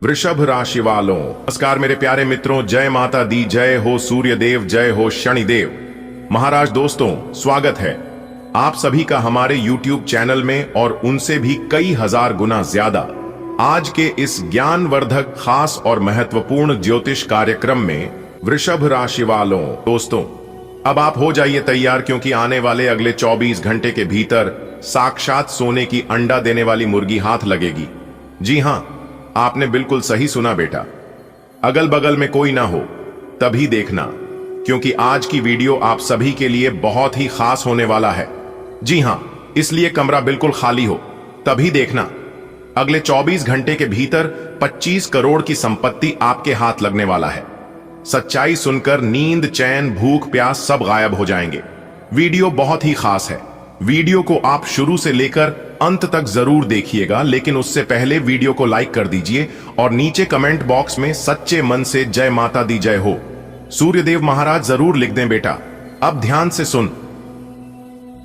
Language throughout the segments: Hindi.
वृषभ राशि वालों, नमस्कार मेरे प्यारे मित्रों। जय माता दी, जय हो सूर्य देव, जय हो शनिदेव महाराज। दोस्तों, स्वागत है आप सभी का हमारे YouTube चैनल में और उनसे भी कई हजार गुना ज्यादा आज के इस ज्ञानवर्धक, खास और महत्वपूर्ण ज्योतिष कार्यक्रम में। वृषभ राशि वालों, दोस्तों, अब आप हो जाइए तैयार, क्योंकि आने वाले अगले 24 घंटे के भीतर साक्षात सोने की अंडा देने वाली मुर्गी हाथ लगेगी। जी हां, आपने बिल्कुल सही सुना बेटा। अगल बगल में कोई ना हो तभी देखना, क्योंकि आज की वीडियो आप सभी के लिए बहुत ही खास होने वाला है। जी हां, इसलिए कमरा बिल्कुल खाली हो तभी देखना। अगले 24 घंटे के भीतर 25 करोड़ की संपत्ति आपके हाथ लगने वाला है। सच्चाई सुनकर नींद, चैन, भूख, प्यास सब गायब हो जाएंगे। वीडियो बहुत ही खास है। वीडियो को आप शुरू से लेकर अंत तक जरूर देखिएगा, लेकिन उससे पहले वीडियो को लाइक कर दीजिए और नीचे कमेंट बॉक्स में सच्चे मन से जय माता दी, जय हो सूर्यदेव महाराज जरूर लिख दें बेटा। अब ध्यान से सुन,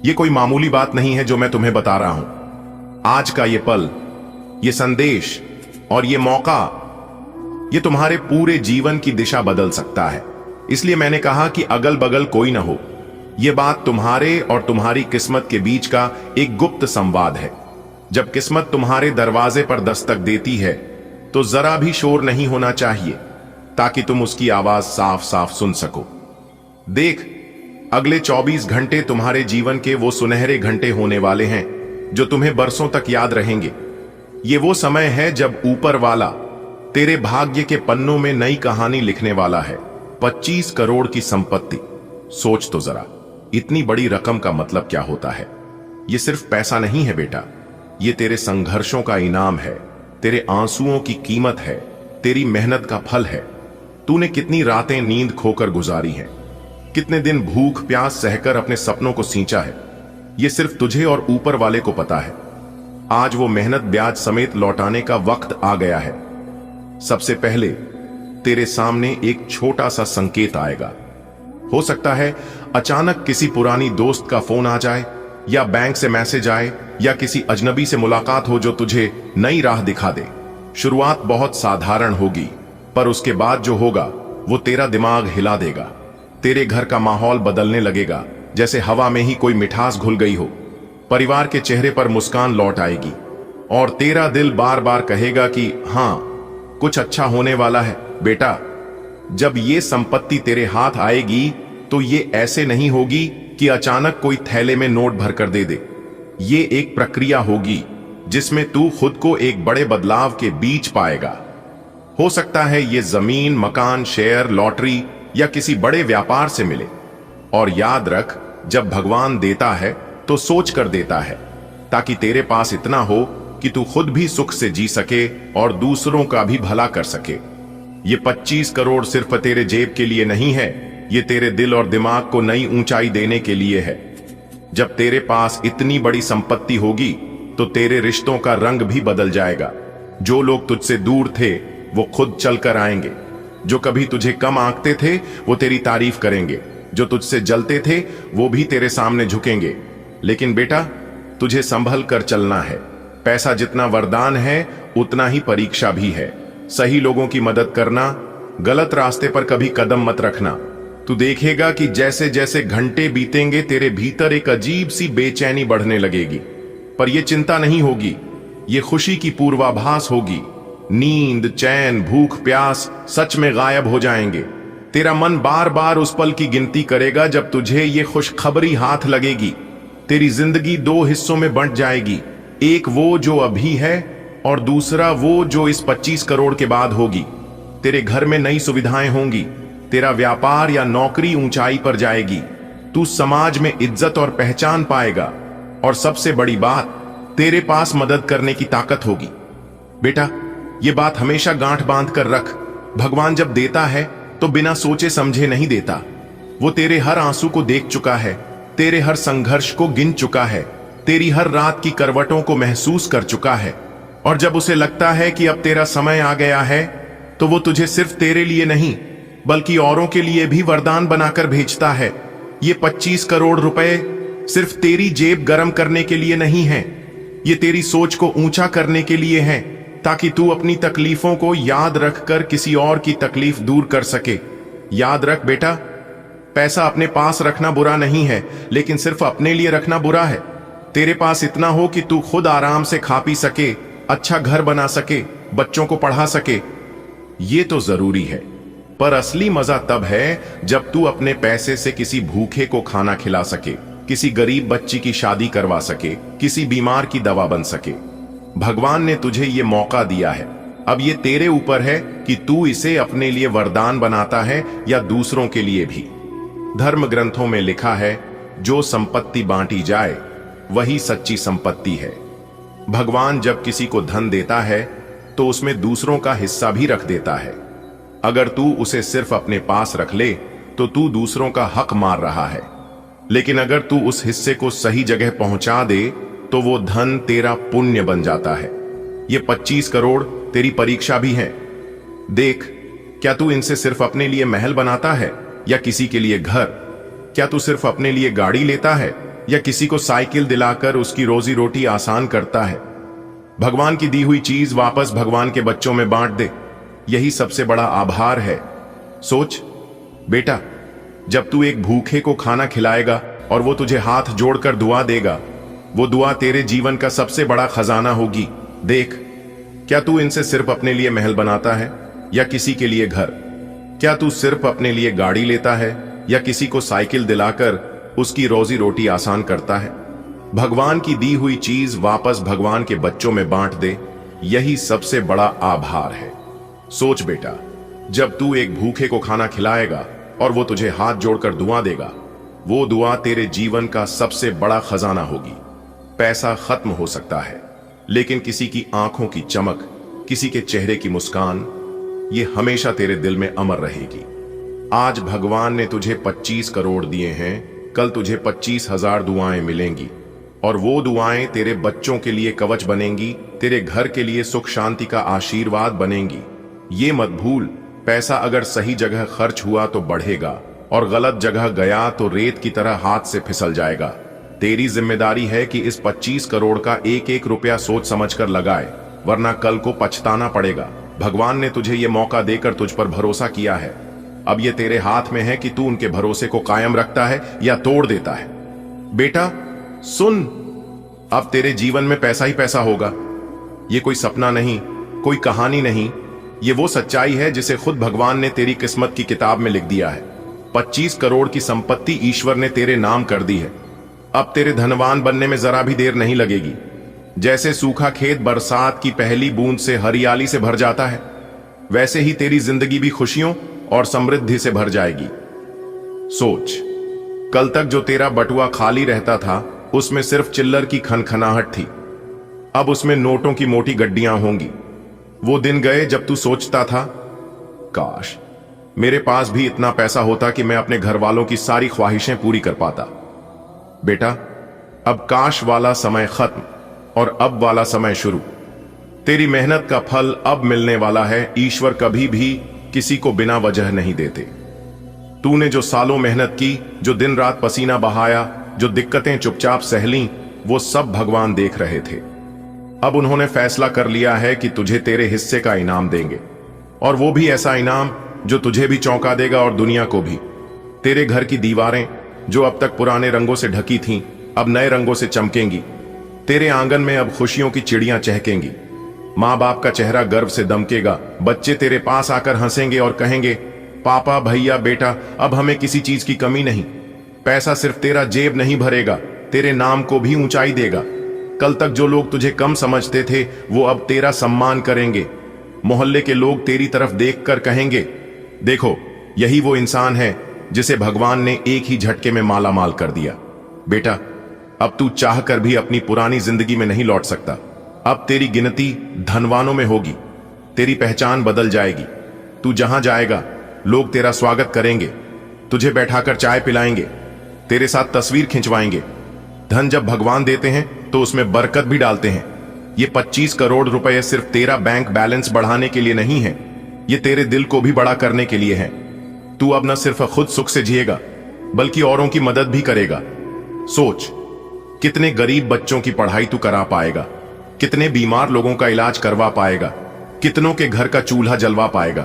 ये कोई मामूली बात नहीं है जो मैं तुम्हें बता रहा हूं। आज का ये पल, ये संदेश और ये मौका, ये तुम्हारे पूरे जीवन की दिशा बदल सकता है। इसलिए मैंने कहा कि अगल बगल कोई ना हो। ये बात तुम्हारे और तुम्हारी किस्मत के बीच का एक गुप्त संवाद है। जब किस्मत तुम्हारे दरवाजे पर दस्तक देती है तो जरा भी शोर नहीं होना चाहिए, ताकि तुम उसकी आवाज साफ साफ सुन सको। देख, अगले 24 घंटे तुम्हारे जीवन के वो सुनहरे घंटे होने वाले हैं जो तुम्हें बरसों तक याद रहेंगे। ये वो समय है जब ऊपर वाला तेरे भाग्य के पन्नों में नई कहानी लिखने वाला है। 25 करोड़ की संपत्ति, सोच तो जरा, इतनी बड़ी रकम का मतलब क्या होता है। ये सिर्फ पैसा नहीं है बेटा, ये तेरे संघर्षों का इनाम है, तेरे आंसुओं की कीमत है, तेरी मेहनत का फल है। तूने कितनी रातें नींद खोकर गुजारी हैं, कितने दिन भूख प्यास सहकर अपने सपनों को सींचा है। ये सिर्फ तुझे और ऊपर वाले को पता है। आज वो मेहनत ब्याज समेत लौटाने का वक्त आ गया है। सबसे पहले तेरे सामने एक छोटा सा संकेत आएगा। हो सकता है अचानक किसी पुरानी दोस्त का फोन आ जाए, या बैंक से मैसेज आए, या किसी अजनबी से मुलाकात हो जो तुझे नई राह दिखा दे। शुरुआत बहुत साधारण होगी, पर उसके बाद जो होगा वो तेरा दिमाग हिला देगा। तेरे घर का माहौल बदलने लगेगा, जैसे हवा में ही कोई मिठास घुल गई हो। परिवार के चेहरे पर मुस्कान लौट आएगी और तेरा दिल बार बार कहेगा कि हां, कुछ अच्छा होने वाला है बेटा। जब ये संपत्ति तेरे हाथ आएगी तो ये ऐसे नहीं होगी कि अचानक कोई थैले में नोट भर कर दे दे। ये एक प्रक्रिया होगी जिसमें तू खुद को एक बड़े बदलाव के बीच पाएगा। हो सकता है ये जमीन, मकान, शेयर, लॉटरी या किसी बड़े व्यापार से मिले। और याद रख, जब भगवान देता है तो सोच कर देता है, ताकि तेरे पास इतना हो कि तू खुद भी सुख से जी सके और दूसरों का भी भला कर सके। ये 25 करोड़ सिर्फ तेरे जेब के लिए नहीं है, ये तेरे दिल और दिमाग को नई ऊंचाई देने के लिए है। जब तेरे पास इतनी बड़ी संपत्ति होगी तो तेरे रिश्तों का रंग भी बदल जाएगा। जो लोग तुझसे दूर थे वो खुद चलकर आएंगे। जो कभी तुझे कम आंकते थे वो तेरी तारीफ करेंगे। जो तुझसे जलते थे वो भी तेरे सामने झुकेंगे। लेकिन बेटा, तुझे संभल कर चलना है। पैसा जितना वरदान है उतना ही परीक्षा भी है। सही लोगों की मदद करना, गलत रास्ते पर कभी कदम मत रखना। तू देखेगा कि जैसे जैसे घंटे बीतेंगे तेरे भीतर एक अजीब सी बेचैनी बढ़ने लगेगी। पर यह चिंता नहीं होगी, ये खुशी की पूर्वाभास होगी। नींद, चैन, भूख, प्यास सच में गायब हो जाएंगे। तेरा मन बार बार उस पल की गिनती करेगा जब तुझे ये खुशखबरी हाथ लगेगी। तेरी जिंदगी 2 हिस्सों में बंट जाएगी, एक वो जो अभी है और दूसरा वो जो इस 25 करोड़ के बाद होगी। तेरे घर में नई सुविधाएं होंगी, तेरा व्यापार या नौकरी ऊंचाई पर जाएगी, तू समाज में इज्जत और पहचान पाएगा, और सबसे बड़ी बात, तेरे पास मदद करने की ताकत होगी। बेटा, ये बात हमेशा गांठ बांध कर रख। भगवान जब देता है तो बिना सोचे समझे नहीं देता। वो तेरे हर आंसू को देख चुका है, तेरे हर संघर्ष को गिन चुका है, तेरी हर रात की करवटों को महसूस कर चुका है। और जब उसे लगता है कि अब तेरा समय आ गया है तो वो तुझे सिर्फ तेरे लिए नहीं बल्कि औरों के लिए भी वरदान बनाकर भेजता है। ये 25 करोड़ रुपए सिर्फ तेरी जेब गर्म करने के लिए नहीं है, ये तेरी सोच को ऊंचा करने के लिए है। ताकि तू अपनी तकलीफों को याद रखकर किसी और की तकलीफ दूर कर सके। याद रख बेटा, पैसा अपने पास रखना बुरा नहीं है, लेकिन सिर्फ अपने लिए रखना बुरा है। तेरे पास इतना हो कि तू खुद आराम से खा पी सके, अच्छा घर बना सके, बच्चों को पढ़ा सके, ये तो जरूरी है। पर असली मजा तब है जब तू अपने पैसे से किसी भूखे को खाना खिला सके, किसी गरीब बच्ची की शादी करवा सके, किसी बीमार की दवा बन सके। भगवान ने तुझे ये मौका दिया है, अब ये तेरे ऊपर है कि तू इसे अपने लिए वरदान बनाता है या दूसरों के लिए भी। धर्म ग्रंथों में लिखा है, जो संपत्ति बांटी जाए वही सच्ची संपत्ति है। भगवान जब किसी को धन देता है तो उसमें दूसरों का हिस्सा भी रख देता है। अगर तू उसे सिर्फ अपने पास रख ले तो तू दूसरों का हक मार रहा है, लेकिन अगर तू उस हिस्से को सही जगह पहुंचा दे तो वो धन तेरा पुण्य बन जाता है। ये 25 करोड़ तेरी परीक्षा भी है। देख, क्या तू इनसे सिर्फ अपने लिए महल बनाता है या किसी के लिए घर? क्या तू सिर्फ अपने लिए गाड़ी लेता है या किसी को साइकिल दिलाकर उसकी रोजी रोटी आसान करता है? भगवान की दी हुई चीज वापस भगवान के बच्चों में बांट दे, यही सबसे बड़ा आभार है। सोच बेटा, जब तू एक भूखे को खाना खिलाएगा और वो तुझे हाथ जोड़कर दुआ देगा, वो दुआ तेरे जीवन का सबसे बड़ा खजाना होगी। देख, क्या तू इनसे सिर्फ अपने लिए महल बनाता है या किसी के लिए घर? क्या तू सिर्फ अपने लिए गाड़ी लेता है या किसी को साइकिल दिलाकर उसकी रोजी रोटी आसान करता है? भगवान की दी हुई चीज वापस भगवान के बच्चों में बांट दे, यही सबसे बड़ा आभार है। सोच बेटा, जब तू एक भूखे को खाना खिलाएगा और वो तुझे हाथ जोड़कर दुआ देगा, वो दुआ तेरे जीवन का सबसे बड़ा खजाना होगी। पैसा खत्म हो सकता है, लेकिन किसी की आंखों की चमक, किसी के चेहरे की मुस्कान, ये हमेशा तेरे दिल में अमर रहेगी। आज भगवान ने तुझे 25 करोड़ दिए हैं, कल तुझे 25,000 दुआएं मिलेंगी और वो दुआएं तेरे बच्चों के लिए कवच बनेंगी, तेरे घर के लिए सुख शांति का आशीर्वाद बनेंगी। ये मत भूल, पैसा अगर सही जगह खर्च हुआ तो बढ़ेगा और गलत जगह गया तो रेत की तरह हाथ से फिसल जाएगा। तेरी जिम्मेदारी है कि इस 25 करोड़ का एक एक रुपया सोच समझकर लगाए, वरना कल को पछताना पड़ेगा। भगवान ने तुझे ये मौका देकर तुझ पर भरोसा किया है, अब ये तेरे हाथ में है कि तू उनके भरोसे को कायम रखता है या तोड़ देता है। बेटा सुन, अब तेरे जीवन में पैसा ही पैसा होगा। ये कोई सपना नहीं, कोई कहानी नहीं, ये वो सच्चाई है जिसे खुद भगवान ने तेरी किस्मत की किताब में लिख दिया है। 25 करोड़ की संपत्ति ईश्वर ने तेरे नाम कर दी है। अब तेरे धनवान बनने में जरा भी देर नहीं लगेगी। जैसे सूखा खेत बरसात की पहली बूंद से हरियाली से भर जाता है, वैसे ही तेरी जिंदगी भी खुशियों और समृद्धि से भर जाएगी। सोच, कल तक जो तेरा बटुआ खाली रहता था उसमें सिर्फ चिल्लर की खनखनाहट थी, अब उसमें नोटों की मोटी गड्डियां होंगी। वो दिन गए जब तू सोचता था, काश मेरे पास भी इतना पैसा होता कि मैं अपने घर वालों की सारी ख्वाहिशें पूरी कर पाता। बेटा, अब काश वाला समय खत्म और अब वाला समय शुरू। तेरी मेहनत का फल अब मिलने वाला है। ईश्वर कभी भी किसी को बिना वजह नहीं देते। तूने जो सालों मेहनत की, जो दिन रात पसीना बहाया, जो दिक्कतें चुपचाप सहली, वो सब भगवान देख रहे थे। अब उन्होंने फैसला कर लिया है कि तुझे तेरे हिस्से का इनाम देंगे, और वो भी ऐसा इनाम जो तुझे भी चौंका देगा और दुनिया को भी। तेरे घर की दीवारें जो अब तक पुराने रंगों से ढकी थीं, अब नए रंगों से चमकेंगी। तेरे आंगन में अब खुशियों की चिड़ियां चहकेंगी। माँ बाप का चेहरा गर्व से दमकेगा। बच्चे तेरे पास आकर हंसेंगे और कहेंगे, पापा, भैया, बेटा, अब हमें किसी चीज की कमी नहीं। पैसा सिर्फ तेरा जेब नहीं भरेगा, तेरे नाम को भी ऊंचाई देगा। कल तक जो लोग तुझे कम समझते थे वो अब तेरा सम्मान करेंगे। मोहल्ले के लोग तेरी तरफ देखकर कहेंगे, देखो यही वो इंसान है जिसे भगवान ने एक ही झटके में माला माल कर दिया। बेटा, अब तू चाह कर भी अपनी पुरानी जिंदगी में नहीं लौट सकता। अब तेरी गिनती धनवानों में होगी। तेरी पहचान बदल जाएगी। तू जहां जाएगा लोग तेरा स्वागत करेंगे, तुझे बैठाकर चाय पिलाएंगे, तेरे साथ तस्वीर खिंचवाएंगे। धन जब भगवान देते हैं तो उसमें बरकत भी डालते हैं। ये 25 करोड़ रुपए सिर्फ तेरा बैंक बैलेंस बढ़ाने के लिए नहीं है, ये तेरे दिल को भी बड़ा करने के लिए है। तू अब न सिर्फ खुद सुख से जिएगा बल्कि औरों की मदद भी करेगा। सोच, कितने गरीब बच्चों की पढ़ाई तू करा पाएगा, कितने बीमार लोगों का इलाज करवा पाएगा, कितनों के घर का चूल्हा जलवा पाएगा।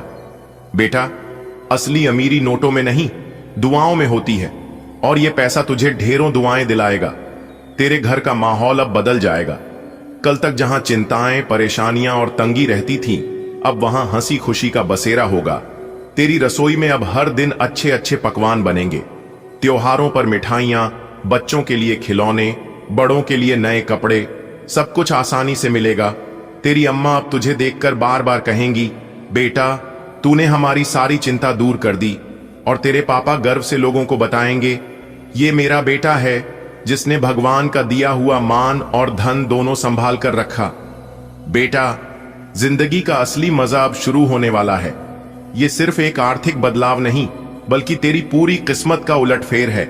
बेटा, असली अमीरी नोटों में नहीं, दुआओं में होती है, और यह पैसा तुझे ढेरों दुआएं दिलाएगा। तेरे घर का माहौल अब बदल जाएगा। कल तक जहां चिंताएं, परेशानियां और तंगी रहती थी, अब वहां हंसी खुशी का बसेरा होगा। तेरी रसोई में अब हर दिन अच्छे अच्छे पकवान बनेंगे। त्योहारों पर मिठाइयां, बच्चों के लिए खिलौने, बड़ों के लिए नए कपड़े, सब कुछ आसानी से मिलेगा। तेरी अम्मा अब तुझे देखकर बार बार कहेंगी, बेटा तूने हमारी सारी चिंता दूर कर दी। और तेरे पापा गर्व से लोगों को बताएंगे, ये मेरा बेटा है जिसने भगवान का दिया हुआ मान और धन दोनों संभाल कर रखा। बेटा, जिंदगी का असली मजा अब शुरू होने वाला है। ये सिर्फ एक आर्थिक बदलाव नहीं, बल्कि तेरी पूरी किस्मत का उलटफेर है।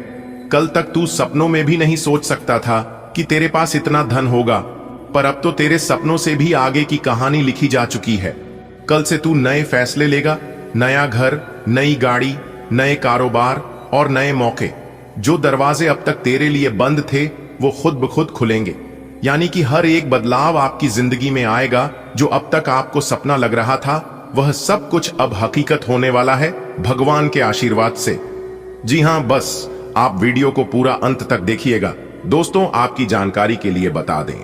कल तक तू सपनों में भी नहीं सोच सकता था कि तेरे पास इतना धन होगा, पर अब तो तेरे सपनों से भी आगे की कहानी लिखी जा चुकी है। कल से तू नए फैसले लेगा, नया घर, नई गाड़ी, नए कारोबार और नए मौके। जो दरवाजे अब तक तेरे लिए बंद थे, वो खुद ब खुद खुलेंगे। यानी कि हर एक बदलाव आपकी जिंदगी में आएगा। जो अब तक आपको सपना लग रहा था, वह सब कुछ अब हकीकत होने वाला है, भगवान के आशीर्वाद से। जी हां, बस आप वीडियो को पूरा अंत तक देखिएगा। दोस्तों, आपकी जानकारी के लिए बता दें,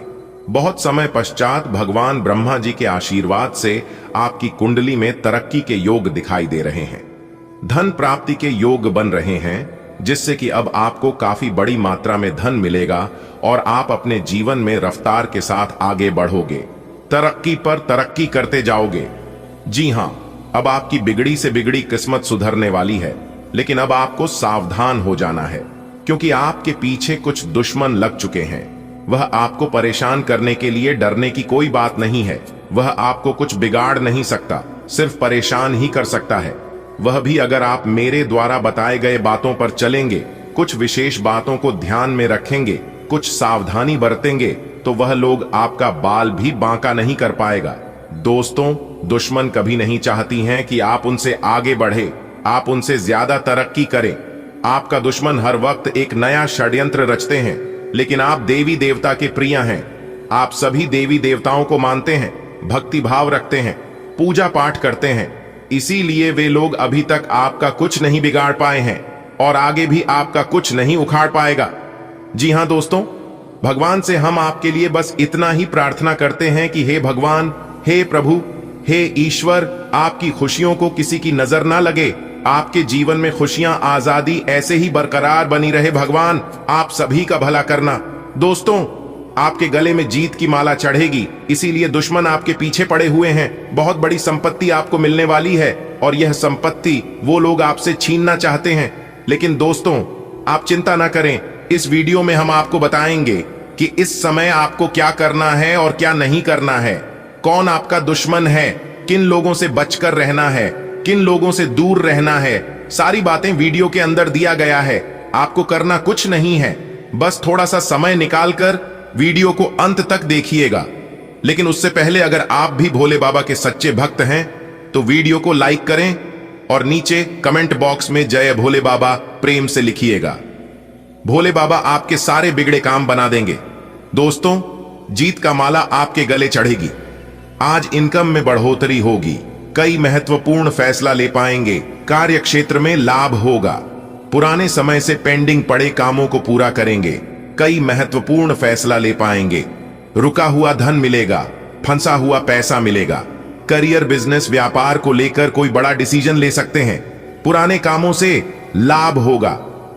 बहुत समय पश्चात भगवान ब्रह्मा जी के आशीर्वाद से आपकी कुंडली में तरक्की के योग दिखाई दे रहे हैं। धन प्राप्ति के योग बन रहे हैं, जिससे कि अब आपको काफी बड़ी मात्रा में धन मिलेगा और आप अपने जीवन में रफ्तार के साथ आगे बढ़ोगे, तरक्की पर तरक्की करते जाओगे। जी हां, अब आपकी बिगड़ी से बिगड़ी किस्मत सुधरने वाली है, लेकिन अब आपको सावधान हो जाना है, क्योंकि आपके पीछे कुछ दुश्मन लग चुके हैं। वह आपको परेशान करने के लिए डरने की कोई बात नहीं है। वह आपको कुछ बिगाड़ नहीं सकता, सिर्फ परेशान ही कर सकता है। वह भी अगर आप मेरे द्वारा बताए गए बातों पर चलेंगे, कुछ विशेष बातों को ध्यान में रखेंगे, कुछ सावधानी बरतेंगे, तो वह लोग आपका बाल भी बांका नहीं कर पाएगा। दोस्तों, दुश्मन कभी नहीं चाहती हैं कि आप उनसे आगे बढ़े, आप उनसे ज्यादा तरक्की करें। आपका दुश्मन हर वक्त एक नया षड्यंत्र रचते हैं, लेकिन आप देवी देवता के प्रिय हैं। आप सभी देवी देवताओं को मानते हैं, भक्ति भाव रखते हैं, पूजा पाठ करते हैं। इसीलिए वे लोग अभी तक आपका कुछ नहीं बिगाड़ पाए हैं और आगे भी आपका कुछ नहीं उखाड़ पाएगा। जी हां दोस्तों, भगवान से हम आपके लिए बस इतना ही प्रार्थना करते हैं कि हे भगवान, हे प्रभु, हे ईश्वर, आपकी खुशियों को किसी की नजर ना लगे। आपके जीवन में खुशियां, आजादी ऐसे ही बरकरार बनी रहे। भगवान, आप सभी का भला करना। दोस्तों, आपके गले में जीत की माला चढ़ेगी, इसीलिए दुश्मन आपके पीछे पड़े हुए हैं। बहुत बड़ी संपत्ति आपको मिलने वाली है और यह संपत्ति वो लोग आपसे छीनना चाहते हैं। लेकिन दोस्तों, आप चिंता ना करें। इस वीडियो में हम आपको बताएंगे कि इस समय आपको क्या करना है और क्या नहीं करना है, कौन आपका दुश्मन है, किन लोगों से बचकर रहना है, किन लोगों से दूर रहना है। सारी बातें वीडियो के अंदर दिया गया है। आपको करना कुछ नहीं है, बस थोड़ा सा समय निकालकर वीडियो को अंत तक देखिएगा। लेकिन उससे पहले अगर आप भी भोले बाबा के सच्चे भक्त हैं तो वीडियो को लाइक करें और नीचे कमेंट बॉक्स में जय भोले बाबा प्रेम से लिखिएगा। भोले बाबा आपके सारे बिगड़े काम बना देंगे। दोस्तों, जीत का माला आपके गले चढ़ेगी। आज इनकम में बढ़ोतरी होगी, कई महत्वपूर्ण फैसला ले पाएंगे, कार्य क्षेत्र में लाभ होगा, पुराने समय से पेंडिंग पड़े कामों को पूरा करेंगे, कई महत्वपूर्ण फैसला ले पाएंगे, रुका हुआ धन मिलेगा, फंसा हुआ पैसा मिलेगा, करियर, बिजनेस, व्यापार को लेकर कोई बड़ा डिसीजन ले सकते हैं, पुराने कामों से लाभ होगा,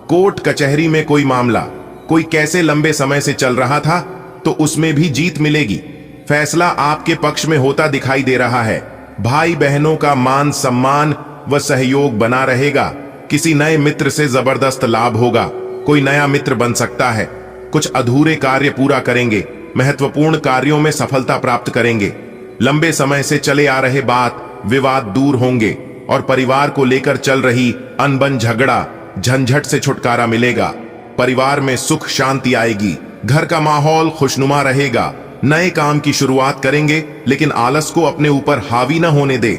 कोर्ट कचहरी में कोई मामला, कोई कैसे लंबे समय से चल रहा था तो उसमें भी जीत मिलेगी। फैसला आपके पक्ष में होता दिखाई दे रहा है। भाई बहनों का मान सम्मान व सहयोग बना रहेगा। किसी नए मित्र से जबरदस्त लाभ होगा, कोई नया मित्र बन सकता है। कुछ अधूरे कार्य पूरा करेंगे, महत्वपूर्ण कार्यों में सफलता प्राप्त करेंगे। लंबे समय से चले आ रहे बात विवाद दूर होंगे और परिवार को लेकर चल रही अनबन, झगड़ा, झंझट से छुटकारा मिलेगा। परिवार में सुख शांति आएगी, घर का माहौल खुशनुमा रहेगा। नए काम की शुरुआत करेंगे, लेकिन आलस को अपने ऊपर हावी न होने दे,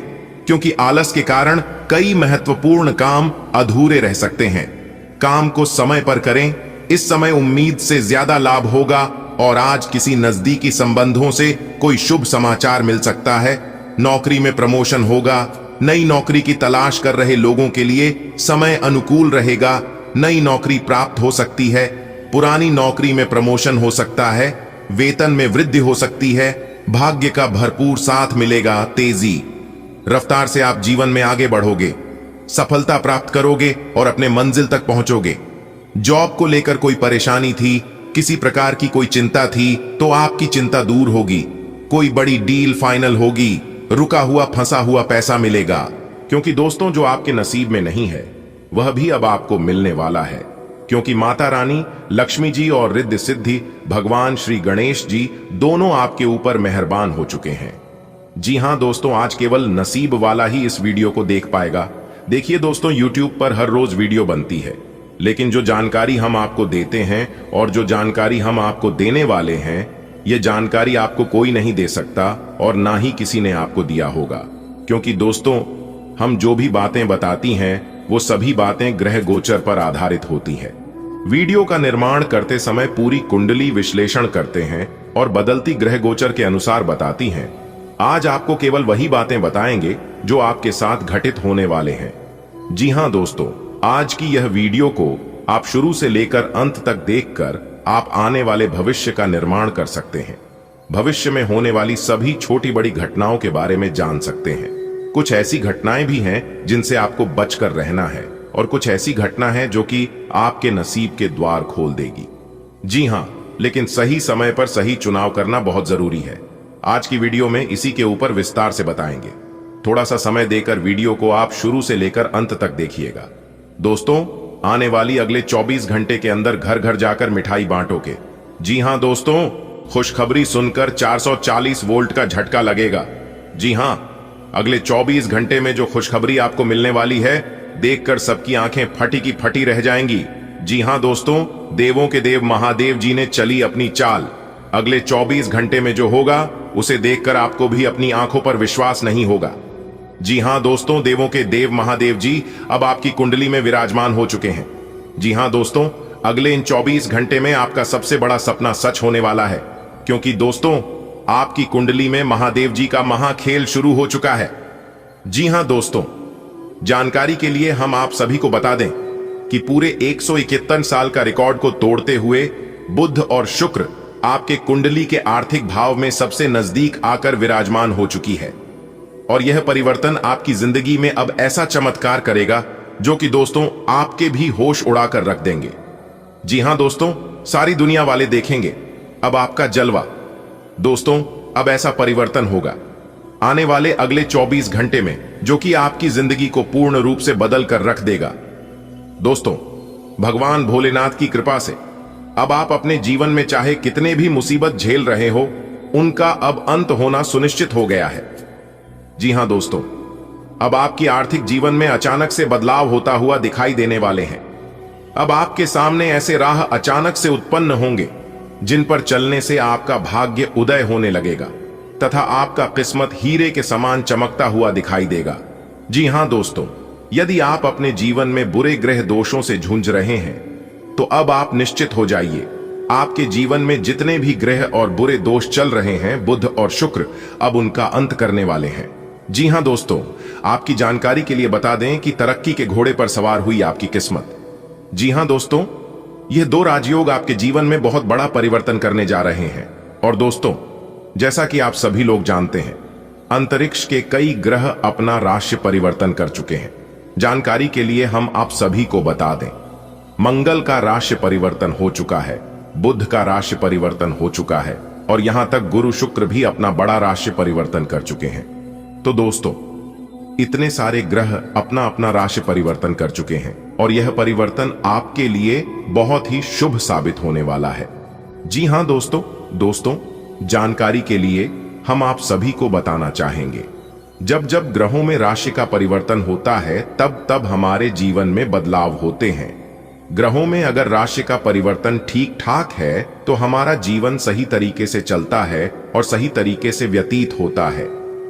क्योंकि आलस के कारण कई महत्वपूर्ण काम अधूरे रह सकते हैं। काम को समय पर करें, इस समय उम्मीद से ज्यादा लाभ होगा और आज किसी नजदीकी संबंधों से कोई शुभ समाचार मिल सकता है। नौकरी में प्रमोशन होगा, नई नौकरी की तलाश कर रहे लोगों के लिए समय अनुकूल रहेगा, नई नौकरी प्राप्त हो सकती है, पुरानी नौकरी में प्रमोशन हो सकता है, वेतन में वृद्धि हो सकती है, भाग्य का भरपूर साथ मिलेगा, तेजी रफ्तार से आप जीवन में आगे बढ़ोगे, सफलता प्राप्त करोगे और अपने मंजिल तक पहुंचोगे। जॉब को लेकर कोई परेशानी थी, किसी प्रकार की कोई चिंता थी, तो आपकी चिंता दूर होगी, कोई बड़ी डील फाइनल होगी, रुका हुआ फंसा हुआ पैसा मिलेगा, क्योंकि दोस्तों जो आपके नसीब में नहीं है वह भी अब आपको मिलने वाला है, क्योंकि माता रानी लक्ष्मी जी और रिद्धि सिद्धि भगवान श्री गणेश जी दोनों आपके ऊपर मेहरबान हो चुके हैं। जी हां दोस्तों, आज केवल नसीब वाला ही इस वीडियो को देख पाएगा। देखिए दोस्तों, YouTube पर हर रोज वीडियो बनती है, लेकिन जो जानकारी हम आपको देते हैं और जो जानकारी हम आपको देने वाले हैं, ये जानकारी आपको कोई नहीं दे सकता और ना ही किसी ने आपको दिया होगा, क्योंकि दोस्तों हम जो भी बातें बताती हैं वो सभी बातें ग्रह गोचर पर आधारित होती हैं। वीडियो का निर्माण करते समय पूरी कुंडली विश्लेषण करते हैं और बदलती ग्रह गोचर के अनुसार बताती हैं। आज आपको केवल वही बातें बताएंगे जो आपके साथ घटित होने वाले हैं। जी हां दोस्तों, आज की यह वीडियो को आप शुरू से लेकर अंत तक देखकर आप आने वाले भविष्य का निर्माण कर सकते हैं। भविष्य में होने वाली सभी छोटी बड़ी घटनाओं के बारे में जान सकते हैं। कुछ ऐसी घटनाएं भी हैं जिनसे आपको बचकर रहना है और कुछ ऐसी घटना है जो कि आपके नसीब के द्वार खोल देगी। जी हां, लेकिन सही समय पर सही चुनाव करना बहुत जरूरी है। आज की वीडियो में इसी के ऊपर विस्तार से बताएंगे। थोड़ा सा समय देकर वीडियो को आप शुरू से लेकर अंत तक देखिएगा। दोस्तों, आने वाली अगले 24 घंटे के अंदर घर घर जाकर मिठाई बांटोगे। जी हां दोस्तों, खुशखबरी सुनकर 440 वोल्ट का झटका लगेगा। जी हां, अगले 24 घंटे में जो खुशखबरी आपको मिलने वाली है, देखकर सबकी आंखें फटी की फटी रह जाएंगी। जी हां दोस्तों, देवों के देव महादेव जी ने चली अपनी चाल। अगले 24 घंटे में जो होगा उसे देखकर आपको भी अपनी आंखों पर विश्वास नहीं होगा। जी हां दोस्तों, देवों के देव महादेव जी अब आपकी कुंडली में विराजमान हो चुके हैं। जी हां दोस्तों, अगले इन 24 घंटे में आपका सबसे बड़ा सपना सच होने वाला है, क्योंकि दोस्तों आपकी कुंडली में महादेव जी का महाखेल शुरू हो चुका है। जी हां दोस्तों, जानकारी के लिए हम आप सभी को बता दें कि पूरे 151 साल का रिकॉर्ड को तोड़ते हुए बुध और शुक्र आपके कुंडली के आर्थिक भाव में सबसे नजदीक आकर विराजमान हो चुकी है, और यह परिवर्तन आपकी जिंदगी में अब ऐसा चमत्कार करेगा जो कि दोस्तों आपके भी होश उड़ाकर रख देंगे। जी हां दोस्तों, सारी दुनिया वाले देखेंगे अब आपका जलवा। दोस्तों, अब ऐसा परिवर्तन होगा आने वाले अगले 24 घंटे में, जो कि आपकी जिंदगी को पूर्ण रूप से बदल कर रख देगा। दोस्तों, भगवान भोलेनाथ की कृपा से अब आप अपने जीवन में चाहे कितने भी मुसीबत झेल रहे हो, उनका अब अंत होना सुनिश्चित हो गया है। जी हां दोस्तों, अब आपकी आर्थिक जीवन में अचानक से बदलाव होता हुआ दिखाई देने वाले हैं। अब आपके सामने ऐसे राह अचानक से उत्पन्न होंगे जिन पर चलने से आपका भाग्य उदय होने लगेगा तथा आपका किस्मत हीरे के समान चमकता हुआ दिखाई देगा। जी हां दोस्तों, यदि आप अपने जीवन में बुरे ग्रह दोषों से जूझ रहे हैं तो अब आप निश्चित हो जाइए, आपके जीवन में जितने भी ग्रह और बुरे दोष चल रहे हैं, बुध और शुक्र अब उनका अंत करने वाले हैं। जी हां दोस्तों, आपकी जानकारी के लिए बता दें कि तरक्की के घोड़े पर सवार हुई आपकी किस्मत। जी हां दोस्तों, यह दो राजयोग आपके जीवन में बहुत बड़ा परिवर्तन करने जा रहे हैं। और दोस्तों, जैसा कि आप सभी लोग जानते हैं, अंतरिक्ष के कई ग्रह अपना राशि परिवर्तन कर चुके हैं। जानकारी के लिए हम आप सभी को बता दें, मंगल का राशि परिवर्तन हो चुका है, बुध का राशि परिवर्तन हो चुका है, और यहां तक गुरु शुक्र भी अपना बड़ा राशि परिवर्तन कर चुके हैं। तो दोस्तों, इतने सारे ग्रह अपना अपना राशि परिवर्तन कर चुके हैं और यह परिवर्तन आपके लिए बहुत ही शुभ साबित होने वाला है। जी हां दोस्तों, जानकारी के लिए हम आप सभी को बताना चाहेंगे, जब जब ग्रहों में राशि का परिवर्तन होता है तब तब हमारे जीवन में बदलाव होते हैं। ग्रहों में अगर राशि का परिवर्तन ठीक ठाक है तो हमारा जीवन सही तरीके से चलता है और सही तरीके से व्यतीत होता है।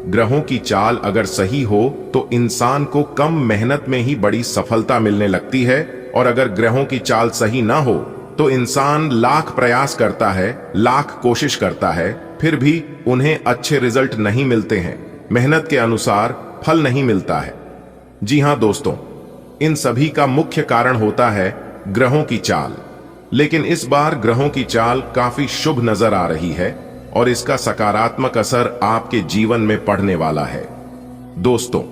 ग्रहों की चाल अगर सही हो तो इंसान को कम मेहनत में ही बड़ी सफलता मिलने लगती है, और अगर ग्रहों की चाल सही ना हो तो इंसान लाख प्रयास करता है, लाख कोशिश करता है, फिर भी उन्हें अच्छे रिजल्ट नहीं मिलते हैं। मेहनत के अनुसार फल नहीं मिलता है। जी हां दोस्तों, इन सभी का मुख्य कारण होता है ग्रहों की चाल। लेकिन इस बार ग्रहों की चाल काफी शुभ नजर आ रही है और इसका सकारात्मक असर आपके जीवन में पड़ने वाला है। दोस्तों,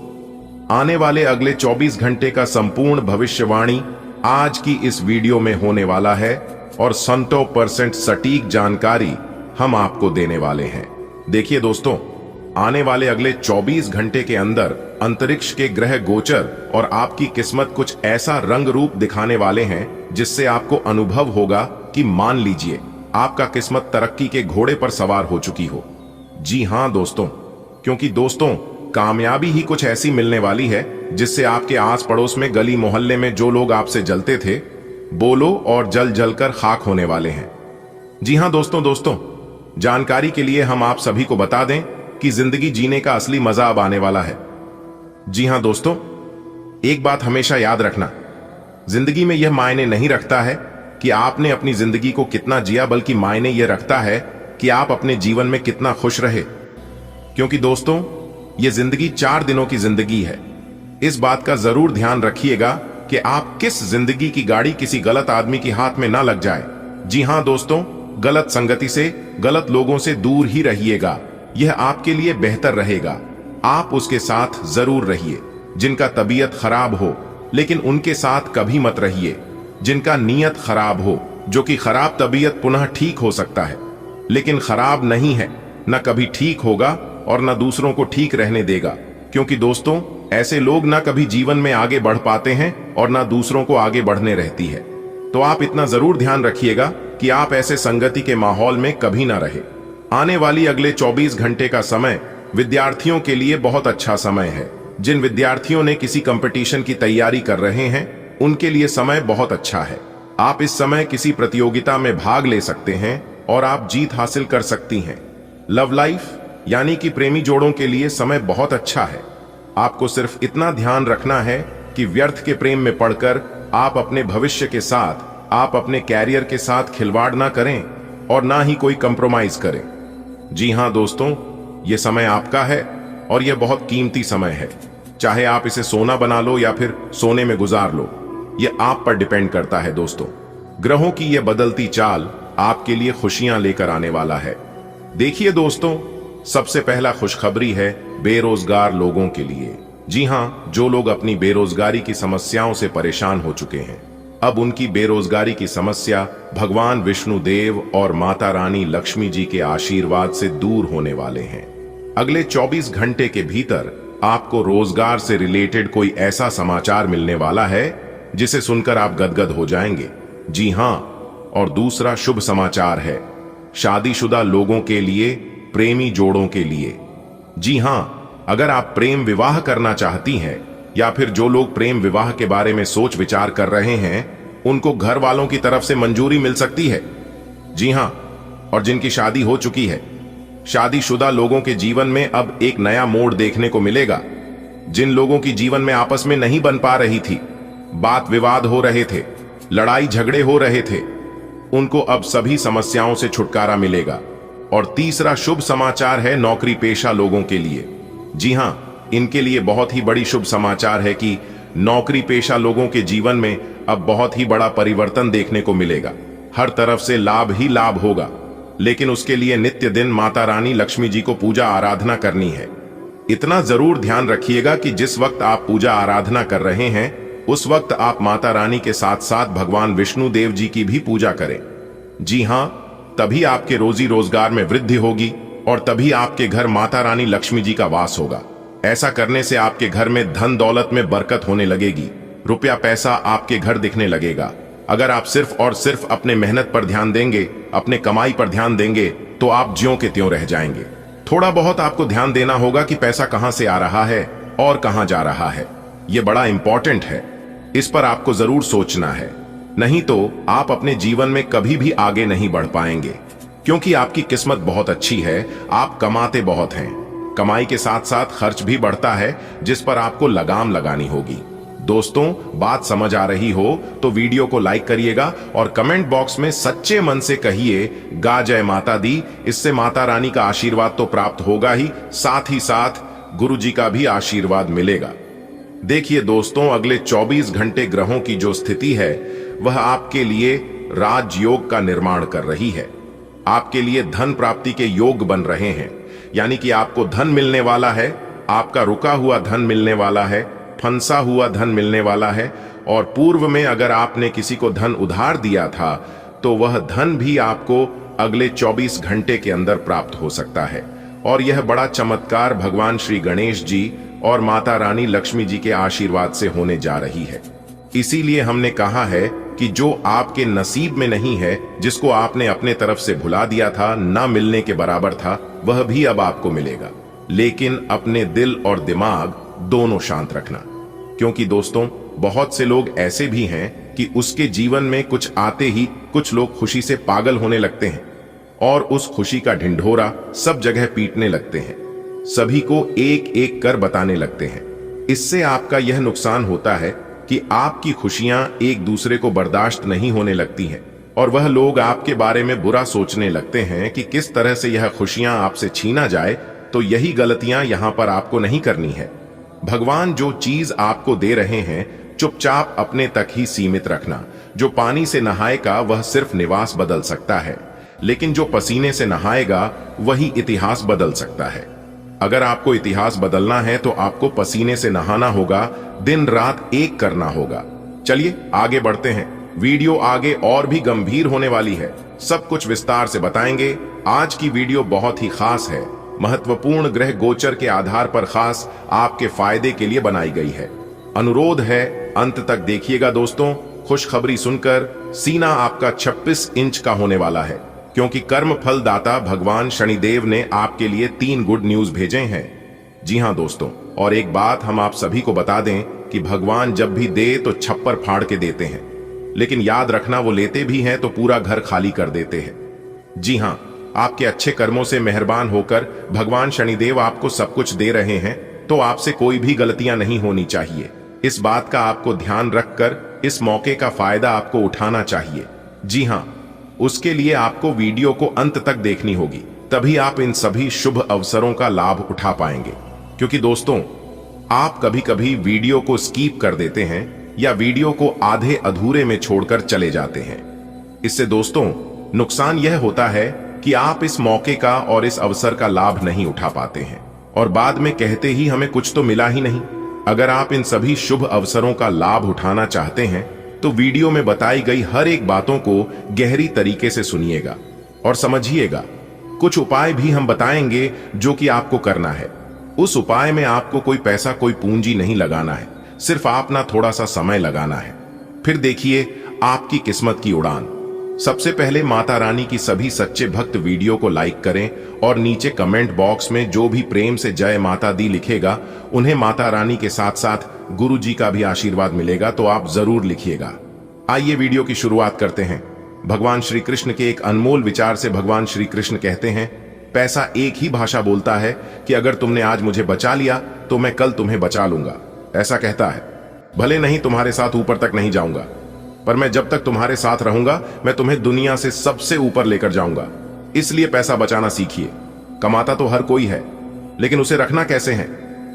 आने वाले अगले 24 घंटे का संपूर्ण भविष्यवाणी आज की इस वीडियो में होने वाला है और 100% सटीक जानकारी हम आपको देने वाले हैं। देखिए दोस्तों, आने वाले अगले 24 घंटे के अंदर अंतरिक्ष के ग्रह गोचर और आपकी किस्मत कुछ ऐसा रंग रूप दिखाने वाले हैं जिससे आपको अनुभव होगा कि मान लीजिए आपका किस्मत तरक्की के घोड़े पर सवार हो चुकी हो। जी हां दोस्तों, क्योंकि दोस्तों कामयाबी ही कुछ ऐसी मिलने वाली है जिससे आपके आस पड़ोस में गली मोहल्ले में जो लोग आपसे जलते थे, बोलो और जल जलकर खाक होने वाले हैं। जी हां दोस्तों, जानकारी के लिए हम आप सभी को बता दें कि जिंदगी जीने का असली मजा अब आने वाला है। जी हां दोस्तों, एक बात हमेशा याद रखना, जिंदगी में यह मायने नहीं रखता है कि आपने अपनी जिंदगी को कितना जिया, बल्कि मायने यह रखता है कि आप अपने जीवन में कितना खुश रहे। क्योंकि दोस्तों, यह जिंदगी 4 दिनों की जिंदगी है। इस बात का जरूर ध्यान रखिएगा कि आप किस जिंदगी की गाड़ी किसी गलत आदमी के हाथ में ना लग जाए। जी हां दोस्तों, गलत संगति से, गलत लोगों से दूर ही रहिएगा। यह आपके लिए बेहतर रहेगा। आप उसके साथ जरूर रहिए जिनका तबीयत खराब हो, लेकिन उनके साथ कभी मत रहिए जिनका नीयत खराब हो। जो कि खराब तबीयत पुनः ठीक हो सकता है, लेकिन खराब नहीं है, न कभी ठीक होगा और न दूसरों को ठीक रहने देगा। क्योंकि दोस्तों, ऐसे लोग न कभी जीवन में आगे बढ़ पाते हैं और न दूसरों को आगे बढ़ने रहती है। तो आप इतना जरूर ध्यान रखिएगा कि आप ऐसे संगति के माहौल में कभी ना रहे। आने वाली अगले 24 घंटे का समय विद्यार्थियों के लिए बहुत अच्छा समय है। जिन विद्यार्थियों ने किसी कंपटीशन की तैयारी कर रहे हैं, उनके लिए समय बहुत अच्छा है। आप इस समय किसी प्रतियोगिता में भाग ले सकते हैं और आप जीत हासिल कर सकती हैं। लव लाइफ यानी कि प्रेमी जोड़ों के लिए समय बहुत अच्छा है। आपको सिर्फ इतना ध्यान रखना है कि व्यर्थ के प्रेम में पड़कर आप अपने भविष्य के साथ, आप अपने कैरियर के साथ खिलवाड़ ना करें और ना ही कोई कंप्रोमाइज करें। जी हां दोस्तों, यह समय आपका है और यह बहुत कीमती समय है। चाहे आप इसे सोना बना लो या फिर सोने में गुजार लो, यह आप पर डिपेंड करता है। दोस्तों, ग्रहों की यह बदलती चाल आपके लिए खुशियां लेकर आने वाला है। देखिए दोस्तों, सबसे पहला खुशखबरी है बेरोजगार लोगों के लिए। जी हां, जो लोग अपनी बेरोजगारी की समस्याओं से परेशान हो चुके हैं, अब उनकी बेरोजगारी की समस्या भगवान विष्णु देव और माता रानी लक्ष्मी जी के आशीर्वाद से दूर होने वाले हैं। अगले 24 घंटे के भीतर आपको रोजगार से रिलेटेड कोई ऐसा समाचार मिलने वाला है जिसे सुनकर आप गदगद हो जाएंगे। जी हां, और दूसरा शुभ समाचार है शादीशुदा लोगों के लिए, प्रेमी जोड़ों के लिए। जी हां, अगर आप प्रेम विवाह करना चाहती हैं या फिर जो लोग प्रेम विवाह के बारे में सोच विचार कर रहे हैं, उनको घर वालों की तरफ से मंजूरी मिल सकती है। जी हां, और जिनकी शादी हो चुकी है, शादीशुदा लोगों के जीवन में अब एक नया मोड़ देखने को मिलेगा। जिन लोगों की जीवन में आपस में नहीं बन पा रही थी, बात विवाद हो रहे थे, लड़ाई झगड़े हो रहे थे, उनको अब सभी समस्याओं से छुटकारा मिलेगा। और तीसरा शुभ समाचार है नौकरी पेशा लोगों के लिए। जी हां, इनके लिए बहुत ही बड़ी शुभ समाचार है कि नौकरी पेशा लोगों के जीवन में अब बहुत ही बड़ा परिवर्तन देखने को मिलेगा। हर तरफ से लाभ ही लाभ होगा, लेकिन उसके लिए नित्य दिन माता रानी लक्ष्मी जी को पूजा आराधना करनी है। इतना जरूर ध्यान रखिएगा कि जिस वक्त आप पूजा आराधना कर रहे हैं, उस वक्त आप माता रानी के साथ साथ भगवान विष्णु देव जी की भी पूजा करें। जी हां, तभी आपके रोजी रोजगार में वृद्धि होगी और तभी आपके घर माता रानी लक्ष्मी जी का वास होगा। ऐसा करने से आपके घर में धन दौलत में बरकत होने लगेगी, रुपया पैसा आपके घर दिखने लगेगा। अगर आप सिर्फ और सिर्फ अपने मेहनत पर ध्यान देंगे, अपने कमाई पर ध्यान देंगे, तो आप ज्यों के त्यों रह जाएंगे। थोड़ा बहुत आपको ध्यान देना होगा कि पैसा कहां से आ रहा है और कहां जा रहा है। यह बड़ा इंपॉर्टेंट है, इस पर आपको जरूर सोचना है, नहीं तो आप अपने जीवन में कभी भी आगे नहीं बढ़ पाएंगे। क्योंकि आपकी किस्मत बहुत अच्छी है, आप कमाते बहुत हैं। कमाई के साथ साथ खर्च भी बढ़ता है, जिस पर आपको लगाम लगानी होगी। दोस्तों, बात समझ आ रही हो तो वीडियो को लाइक करिएगा और कमेंट बॉक्स में सच्चे मन से कहिए गा जय माता दी। इससे माता रानी का आशीर्वाद तो प्राप्त होगा ही, साथ गुरु जी का भी आशीर्वाद मिलेगा। देखिए दोस्तों, अगले 24 घंटे ग्रहों की जो स्थिति है वह आपके लिए राजयोग का निर्माण कर रही है। आपके लिए धन प्राप्ति के योग बन रहे हैं, यानी कि आपको धन मिलने वाला है, आपका रुका हुआ धन मिलने वाला है, फंसा हुआ धन मिलने वाला है। और पूर्व में अगर आपने किसी को धन उधार दिया था तो वह धन भी आपको अगले 24 घंटे के अंदर प्राप्त हो सकता है। और यह बड़ा चमत्कार भगवान श्री गणेश जी और माता रानी लक्ष्मी जी के आशीर्वाद से होने जा रही है। इसीलिए हमने कहा है कि जो आपके नसीब में नहीं है, जिसको आपने अपने तरफ से भुला दिया था, ना मिलने के बराबर था, वह भी अब आपको मिलेगा। लेकिन अपने दिल और दिमाग दोनों शांत रखना, क्योंकि दोस्तों बहुत से लोग ऐसे भी हैं कि उसके जीवन में कुछ आते ही कुछ लोग खुशी से पागल होने लगते हैं और उस खुशी का ढिंढोरा सब जगह पीटने लगते हैं, सभी को एक एक कर बताने लगते हैं। इससे आपका यह नुकसान होता है कि आपकी खुशियां एक दूसरे को बर्दाश्त नहीं होने लगती हैं और वह लोग आपके बारे में बुरा सोचने लगते हैं कि किस तरह से यह खुशियां आपसे छीना जाए। तो यही गलतियां यहां पर आपको नहीं करनी है। भगवान जो चीज आपको दे रहे हैं चुपचाप अपने तक ही सीमित रखना। जो पानी से नहाएगा वह सिर्फ निवास बदल सकता है, लेकिन जो पसीने से नहाएगा वही इतिहास बदल सकता है। अगर आपको इतिहास बदलना है तो आपको पसीने से नहाना होगा, दिन रात एक करना होगा। चलिए आगे बढ़ते हैं। वीडियो आगे और भी गंभीर होने वाली है, सब कुछ विस्तार से बताएंगे। आज की वीडियो बहुत ही खास है, महत्वपूर्ण ग्रह गोचर के आधार पर खास आपके फायदे के लिए बनाई गई है। अनुरोध है अंत तक देखिएगा दोस्तों। खुशखबरी सुनकर सीना आपका 26 इंच का होने वाला है, क्योंकि कर्म फल दाता भगवान शनिदेव ने आपके लिए 3 गुड न्यूज भेजे हैं। जी हां दोस्तों, और एक बात हम आप सभी को बता दें कि भगवान जब भी दे तो छप्पर फाड़ के देते हैं, लेकिन याद रखना वो लेते भी हैं तो पूरा घर खाली कर देते हैं। जी हां, आपके अच्छे कर्मों से मेहरबान होकर भगवान शनिदेव आपको सब कुछ दे रहे हैं, तो आपसे कोई भी गलतियां नहीं होनी चाहिए। इस बात का आपको ध्यान रखकर इस मौके का फायदा आपको उठाना चाहिए। जी हां, उसके लिए आपको वीडियो को अंत तक देखनी होगी, तभी आप इन सभी शुभ अवसरों का लाभ उठा पाएंगे। क्योंकि दोस्तों, आप कभी कभी वीडियो को स्किप कर देते हैं या वीडियो को आधे अधूरे में छोड़कर चले जाते हैं। इससे दोस्तों नुकसान यह होता है कि आप इस मौके का और इस अवसर का लाभ नहीं उठा पाते हैं और बाद में कहते ही हमें कुछ तो मिला ही नहीं। अगर आप इन सभी शुभ अवसरों का लाभ उठाना चाहते हैं तो वीडियो में बताई गई हर एक बातों को गहरी तरीके से सुनिएगा और समझिएगा। कुछ उपाय भी हम बताएंगे जो कि आपको करना है। उस उपाय में आपको कोई पैसा, कोई पूंजी नहीं लगाना है, सिर्फ आप ना थोड़ा सा समय लगाना है। फिर देखिए आपकी किस्मत की उड़ान। सबसे पहले माता रानी की सभी सच्चे भक्त वीडियो को लाइक करें और नीचे कमेंट बॉक्स में जो भी प्रेम से जय माता दी लिखेगा, उन्हें माता रानी के साथ साथ गुरु जी का भी आशीर्वाद मिलेगा, तो आप जरूर लिखिएगा। आइए वीडियो की शुरुआत करते हैं। भगवान श्री कृष्ण के एक अनमोल विचार से भगवान श्री कृष्ण कहते हैं, पैसा एक ही भाषा बोलता है कि अगर तुमने आज मुझे बचा लिया तो मैं कल तुम्हें बचा लूंगा। ऐसा कहता है, भले नहीं तुम्हारे साथ ऊपर तक नहीं जाऊंगा, पर मैं जब तक तुम्हारे साथ रहूंगा मैं तुम्हें दुनिया से सबसे ऊपर लेकर जाऊंगा। इसलिए पैसा बचाना सीखिए। कमाता तो हर कोई है, लेकिन उसे रखना कैसे है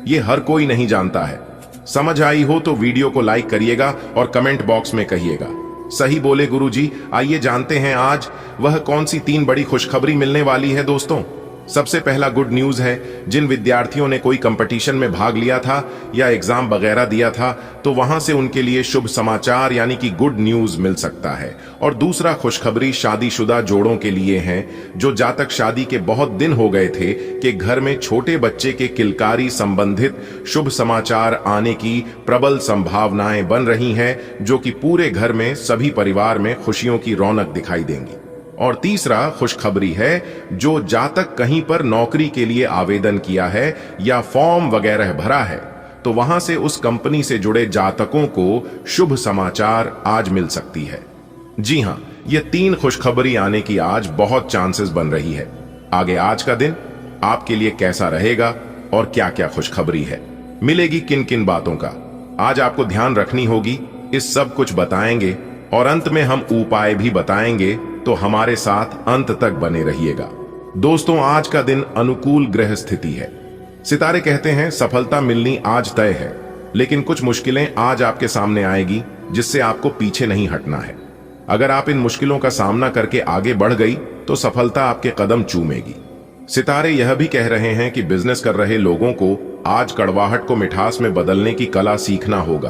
ये हर कोई नहीं जानता है। समझ आई हो तो वीडियो को लाइक करिएगा और कमेंट बॉक्स में कहिएगा, सही बोले गुरुजी। आइए जानते हैं आज वह कौन सी 3 बड़ी खुशखबरी मिलने वाली है दोस्तों। सबसे पहला गुड न्यूज है, जिन विद्यार्थियों ने कोई कंपटीशन में भाग लिया था या एग्जाम वगैरह दिया था तो वहां से उनके लिए शुभ समाचार यानी कि गुड न्यूज मिल सकता है। और दूसरा खुशखबरी शादीशुदा जोड़ों के लिए है, जो जातक शादी के बहुत दिन हो गए थे कि घर में छोटे बच्चे के किलकारी संबंधित शुभ समाचार आने की प्रबल संभावनाएं बन रही हैं, जो कि पूरे घर में सभी परिवार में खुशियों की रौनक दिखाई देंगी। और तीसरा खुशखबरी है, जो जातक कहीं पर नौकरी के लिए आवेदन किया है या फॉर्म वगैरह भरा है तो वहां से उस कंपनी से जुड़े जातकों को शुभ समाचार आज मिल सकती है। जी हां, ये 3 खुशखबरी आने की आज बहुत चांसेस बन रही है। आगे आज का दिन आपके लिए कैसा रहेगा और क्या क्या खुशखबरी है, मिलेगी किन किन बातों का, आज आपको ध्यान रखनी होगी, इस सब कुछ बताएंगे और अंत में हम उपाय भी बताएंगे, तो हमारे साथ अंत तक बने रहिएगा। दोस्तों आज का दिन अनुकूल ग्रह स्थिति है, सितारे कहते हैं सफलता मिलनी आज तय है, लेकिन कुछ मुश्किलें आज आपके सामने आएगी जिससे आपको पीछे नहीं हटना है। अगर आप इन मुश्किलों का सामना करके आगे बढ़ गई तो सफलता आपके कदम चूमेगी। सितारे यह भी कह रहे हैं कि बिजनेस कर रहे लोगों को आज कड़वाहट को मिठास में बदलने की कला सीखना होगा,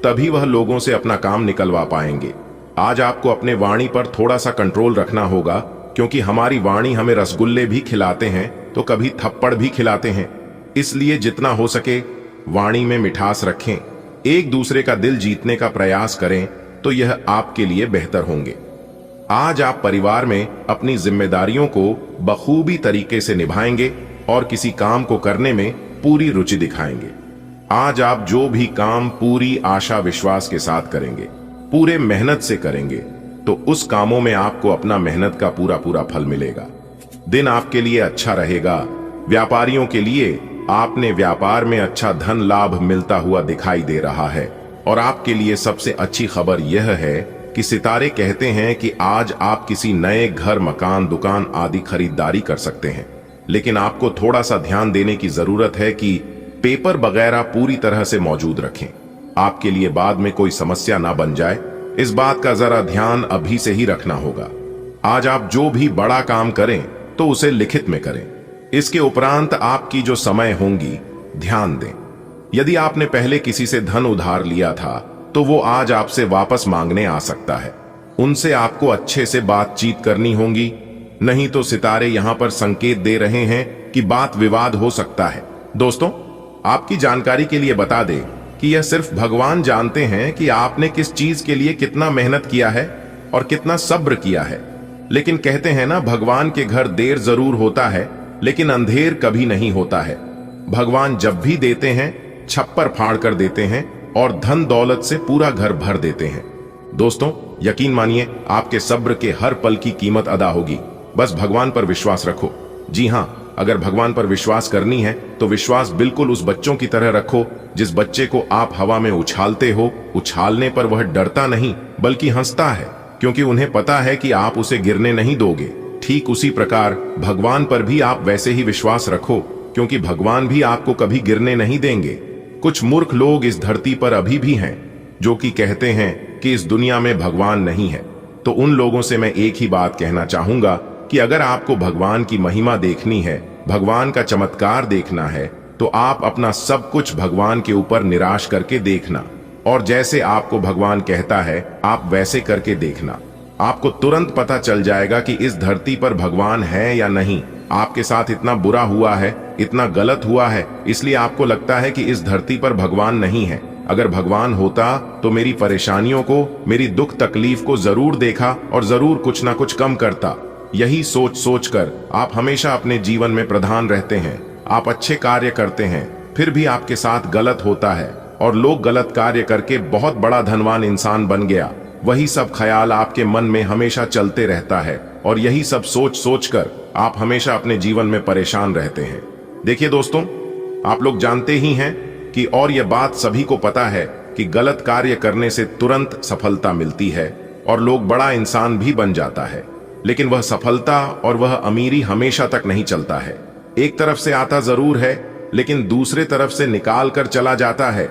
तभी वह लोगों से अपना काम निकलवा पाएंगे। आज आपको अपने वाणी पर थोड़ा सा कंट्रोल रखना होगा, क्योंकि हमारी वाणी हमें रसगुल्ले भी खिलाते हैं तो कभी थप्पड़ भी खिलाते हैं। इसलिए जितना हो सके वाणी में मिठास रखें, एक दूसरे का दिल जीतने का प्रयास करें, तो यह आपके लिए बेहतर होंगे। आज आप परिवार में अपनी जिम्मेदारियों को बखूबी तरीके से निभाएंगे और किसी काम को करने में पूरी रुचि दिखाएंगे। आज आप जो भी काम पूरी आशा विश्वास के साथ करेंगे, पूरे मेहनत से करेंगे, तो उस कामों में आपको अपना मेहनत का पूरा फल मिलेगा। दिन आपके लिए अच्छा रहेगा। व्यापारियों के लिए आपने व्यापार में अच्छा धन लाभ मिलता हुआ दिखाई दे रहा है। और आपके लिए सबसे अच्छी खबर यह है कि सितारे कहते हैं कि आज आप किसी नए घर, मकान, दुकान आदि खरीदारी कर सकते हैं, लेकिन आपको थोड़ा सा ध्यान देने की जरूरत है कि पेपर वगैरह पूरी तरह से मौजूद रखें। आपके लिए बाद में कोई समस्या ना बन जाए, इस बात का जरा ध्यान अभी से ही रखना होगा। आज आप जो भी बड़ा काम करें तो उसे लिखित में करें। इसके उपरांत आपकी जो समय होंगी, ध्यान दें। यदि आपने पहले किसी से धन उधार लिया था तो वो आज आपसे वापस मांगने आ सकता है। उनसे आपको अच्छे से बातचीत करनी होगी, नहीं तो सितारे यहां पर संकेत दे रहे हैं कि बात विवाद हो सकता है। दोस्तों, आपकी जानकारी के लिए बता दें कि यह सिर्फ भगवान जानते हैं कि आपने किस चीज के लिए कितना मेहनत किया है और कितना सब्र किया है। लेकिन कहते हैं ना, भगवान के घर देर जरूर होता है लेकिन अंधेर कभी नहीं होता है। भगवान जब भी देते हैं छप्पर फाड़ कर देते हैं और धन दौलत से पूरा घर भर देते हैं। दोस्तों, यकीन मानिए आपके सब्र के हर पल की कीमत अदा होगी। बस भगवान पर विश्वास रखो। जी हां, अगर भगवान पर विश्वास करनी है तो विश्वास बिल्कुल उस बच्चों की तरह रखो जिस बच्चे को आप हवा में उछालते हो। उछालने पर वह डरता नहीं बल्कि हंसता है, क्योंकि उन्हें पता है कि आप उसे गिरने नहीं दोगे। ठीक उसी प्रकार भगवान पर भी आप वैसे ही विश्वास रखो, क्योंकि भगवान भी आपको कभी गिरने नहीं देंगे। कुछ मूर्ख लोग इस धरती पर अभी भी हैं जो कि कहते हैं कि इस दुनिया में भगवान नहीं है। तो उन लोगों से मैं एक ही बात कहना चाहूंगा कि अगर आपको भगवान की महिमा देखनी है, भगवान का चमत्कार देखना है, तो आप अपना सब कुछ भगवान के ऊपर निराश करके देखना, और जैसे आपको भगवान कहता है आप वैसे करके देखना। आपको तुरंत पता चल जाएगा कि इस धरती पर भगवान है या नहीं। आपके साथ इतना बुरा हुआ है, इतना गलत हुआ है, इसलिए आपको लगता है कि इस धरती पर भगवान नहीं है। अगर भगवान होता तो मेरी परेशानियों को, मेरी दुख तकलीफ को जरूर देखा और जरूर कुछ ना कुछ कम करता। यही सोच सोच कर आप हमेशा अपने जीवन में प्रधान रहते हैं। आप अच्छे कार्य करते हैं, फिर भी आपके साथ गलत होता है और लोग गलत कार्य करके बहुत बड़ा धनवान इंसान बन गया। वही सब ख्याल आपके मन में हमेशा चलते रहता है और यही सब सोच सोच कर आप हमेशा अपने जीवन में परेशान रहते हैं। देखिए दोस्तों, आप लोग जानते ही हैं कि, और यह बात सभी को पता है कि गलत कार्य करने से तुरंत सफलता मिलती है और लोग बड़ा इंसान भी बन जाता है। लेकिन वह सफलता और वह अमीरी हमेशा तक नहीं चलता है। एक तरफ से आता जरूर है लेकिन दूसरे तरफ से निकाल कर चला जाता है,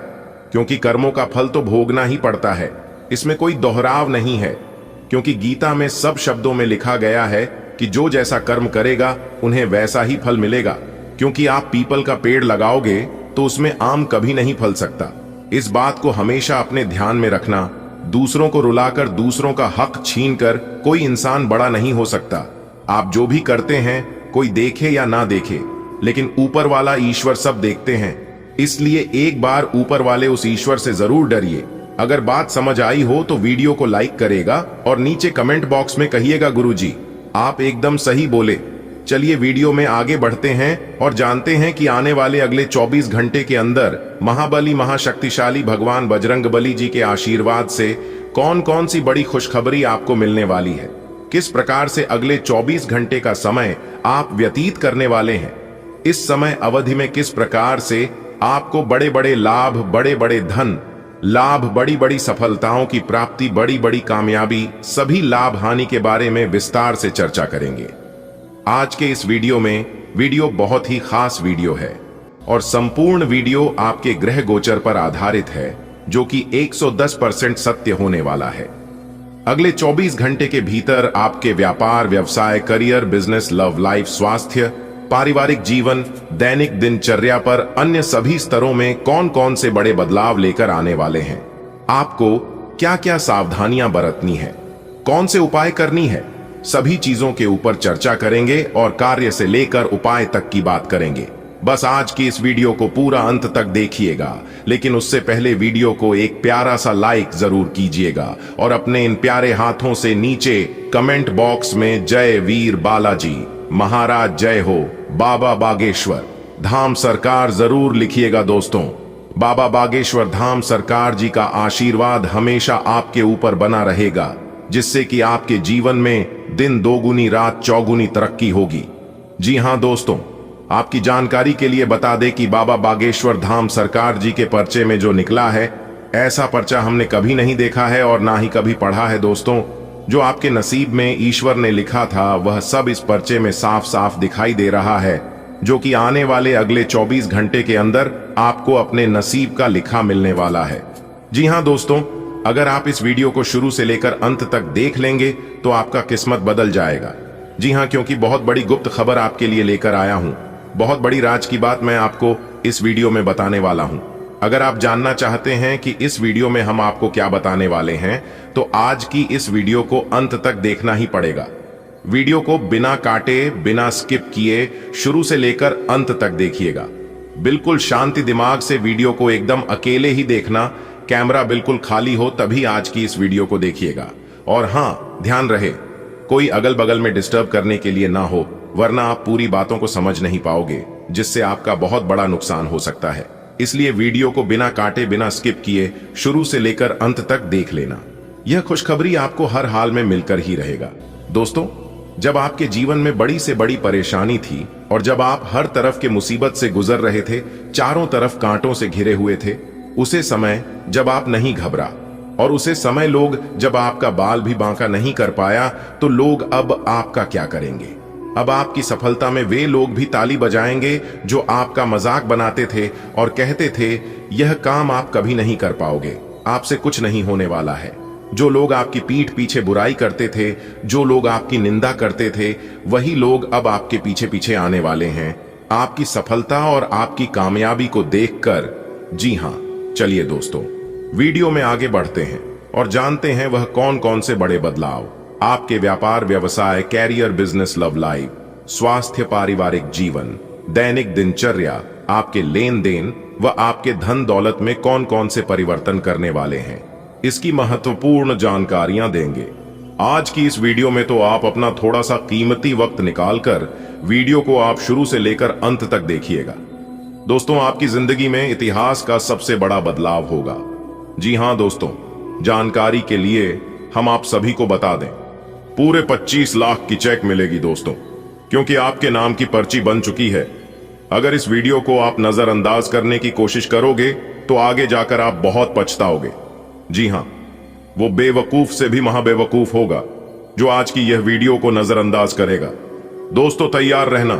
क्योंकि कर्मों का फल तो भोगना ही पड़ता है। इसमें कोई दोहराव नहीं है, क्योंकि गीता में सब शब्दों में लिखा गया है कि जो जैसा कर्म करेगा उन्हें वैसा ही फल मिलेगा। क्योंकि आप पीपल का पेड़ लगाओगे तो उसमें आम कभी नहीं फल सकता। इस बात को हमेशा अपने ध्यान में रखना। दूसरों को रुलाकर, दूसरों का हक छीनकर कोई इंसान बड़ा नहीं हो सकता। आप जो भी करते हैं, कोई देखे या ना देखे, लेकिन ऊपर वाला ईश्वर सब देखते हैं। इसलिए एक बार ऊपर वाले उस ईश्वर से जरूर डरिए। अगर बात समझ आई हो तो वीडियो को लाइक करेगा और नीचे कमेंट बॉक्स में कहिएगा गुरुजी आप एकदम सही बोले। चलिए वीडियो में आगे बढ़ते हैं और जानते हैं कि आने वाले अगले 24 घंटे के अंदर महाबली महाशक्तिशाली भगवान बजरंगबली जी के आशीर्वाद से कौन कौन सी बड़ी खुशखबरी आपको मिलने वाली है। किस प्रकार से अगले 24 घंटे का समय आप व्यतीत करने वाले हैं। इस समय अवधि में किस प्रकार से आपको बड़े बड़े लाभ, बड़े बड़े धन लाभ, बड़ी बड़ी सफलताओं की प्राप्ति, बड़ी बड़ी कामयाबी, सभी लाभ हानि के बारे में विस्तार से चर्चा करेंगे। आज के इस वीडियो में, वीडियो बहुत ही खास वीडियो है। और संपूर्ण वीडियो आपके ग्रह गोचर पर आधारित है, जो कि 110% सत्य होने वाला है। अगले 24 घंटे के भीतर आपके व्यापार, व्यवसाय, करियर, बिजनेस, लव लाइफ, स्वास्थ्य, पारिवारिक जीवन, दैनिक दिनचर्या पर अन्य सभी स्तरों में कौन कौन से बड़े बदलाव लेकर आने वाले हैं, आपको क्या क्या सावधानियां बरतनी है, कौन से उपाय करनी है, सभी चीजों के ऊपर चर्चा करेंगे और कार्य से लेकर उपाय तक की बात करेंगे। बस आज की इस वीडियो को पूरा अंत तक देखिएगा, लेकिन उससे पहले वीडियो को एक प्यारा सा लाइक जरूर कीजिएगा और अपने इन प्यारे हाथों से नीचे कमेंट बॉक्स में जय वीर बालाजी महाराज जय हो, बाबा बागेश्वर धाम सरकार जरूर लिखिएगा दोस्तों। बाबा बागेश्वर धाम सरकार जी का आशीर्वाद हमेशा आपके ऊपर बना रहेगा, जिससे कि आपके जीवन में दिन दोगुनी रात चौगुनी तरक्की होगी। जी हां दोस्तों, आपकी जानकारी के लिए बता दें कि बाबा बागेश्वर धाम सरकार जी के पर्चे में जो निकला है, ऐसा पर्चा हमने कभी नहीं देखा है और ना ही कभी पढ़ा है दोस्तों। जो आपके नसीब में ईश्वर ने लिखा था वह सब इस पर्चे में साफ साफ दिखाई दे रहा है, जो कि आने वाले अगले 24 घंटे के अंदर आपको अपने नसीब का लिखा मिलने वाला है। जी हां दोस्तों, अगर आप इस वीडियो को शुरू से लेकर अंत तक देख लेंगे तो आपका किस्मत बदल जाएगा। जी हां, क्योंकि बहुत बड़ी गुप्त खबर आपके लिए लेकर आया हूं। बहुत बड़ी राज की बात मैं आपको इस वीडियो में बताने वाला हूं। अगर आप जानना चाहते हैं कि इस वीडियो में हम आपको क्या बताने वाले हैं, तो आज की इस वीडियो को अंत तक देखना ही पड़ेगा। वीडियो को बिना काटे, बिना स्किप किए शुरू से लेकर अंत तक देखिएगा। बिल्कुल शांति दिमाग से वीडियो को एकदम अकेले ही देखना, कैमरा बिल्कुल खाली हो तभी आज की इस वीडियो को देखिएगा। और हां, ध्यान रहे कोई अगल बगल में डिस्टर्ब करने के लिए ना हो, वरना आप पूरी बातों को समझ नहीं पाओगे, जिससे आपका बहुत बड़ा नुकसान हो सकता है। इसलिए वीडियो को बिना काटे, बिना स्किप किए शुरू से लेकर अंत तक देख लेना। यह खुशखबरी आपको हर हाल में मिलकर ही रहेगा। दोस्तों, जब आपके जीवन में बड़ी से बड़ी परेशानी थी और जब आप हर तरफ के मुसीबत से गुजर रहे थे, चारों तरफ कांटों से घिरे हुए थे, उसे समय जब आप नहीं घबरा और उसे समय लोग जब आपका बाल भी बांका नहीं कर पाया, तो लोग अब आपका क्या करेंगे? अब आपकी सफलता में वे लोग भी ताली बजाएंगे जो आपका मजाक बनाते थे और कहते थे यह काम आप कभी नहीं कर पाओगे, आपसे कुछ नहीं होने वाला है। जो लोग आपकी पीठ पीछे बुराई करते थे, जो लोग आपकी निंदा करते थे, वही लोग अब आपके पीछे पीछे आने वाले हैं, आपकी सफलता और आपकी कामयाबी को देखकर। जी हां, चलिए दोस्तों, वीडियो में आगे बढ़ते हैं और जानते हैं वह कौन कौन से बड़े बदलाव आपके व्यापार, व्यवसाय, कैरियर, बिजनेस, लव लाइफ, स्वास्थ्य, पारिवारिक जीवन, दैनिक दिनचर्या, आपके लेन देन व आपके धन दौलत में कौन कौन से परिवर्तन करने वाले हैं, इसकी महत्वपूर्ण जानकारियां देंगे। आज की इस वीडियो में तो आप अपना थोड़ा सा कीमती वक्त निकालकर वीडियो को आप शुरू से लेकर अंत तक देखिएगा। दोस्तों, आपकी जिंदगी में इतिहास का सबसे बड़ा बदलाव होगा। जी हां दोस्तों, जानकारी के लिए हम आप सभी को बता दें, पूरे 25 लाख की चेक मिलेगी दोस्तों, क्योंकि आपके नाम की पर्ची बन चुकी है। अगर इस वीडियो को आप नजरअंदाज करने की कोशिश करोगे तो आगे जाकर आप बहुत पछताओगे। जी हां, वो बेवकूफ से भी महाबेवकूफ होगा जो आज की यह वीडियो को नजरअंदाज करेगा। दोस्तों, तैयार रहना,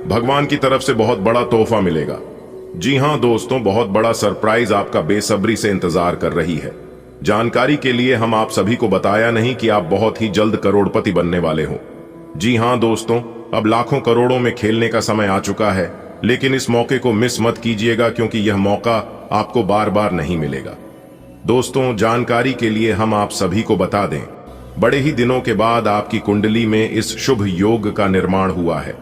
भगवान की तरफ से बहुत बड़ा तोहफा मिलेगा। जी हां दोस्तों, बहुत बड़ा सरप्राइज आपका बेसब्री से इंतजार कर रही है। जानकारी के लिए हम आप सभी को बताया नहीं कि आप बहुत ही जल्द करोड़पति बनने वाले हो। जी हां दोस्तों, अब लाखों करोड़ों में खेलने का समय आ चुका है, लेकिन इस मौके को मिस मत कीजिएगा, क्योंकि यह मौका आपको बार बार नहीं मिलेगा। दोस्तों, जानकारी के लिए हम आप सभी को बता दें, बड़े ही दिनों के बाद आपकी कुंडली में इस शुभ योग का निर्माण हुआ है।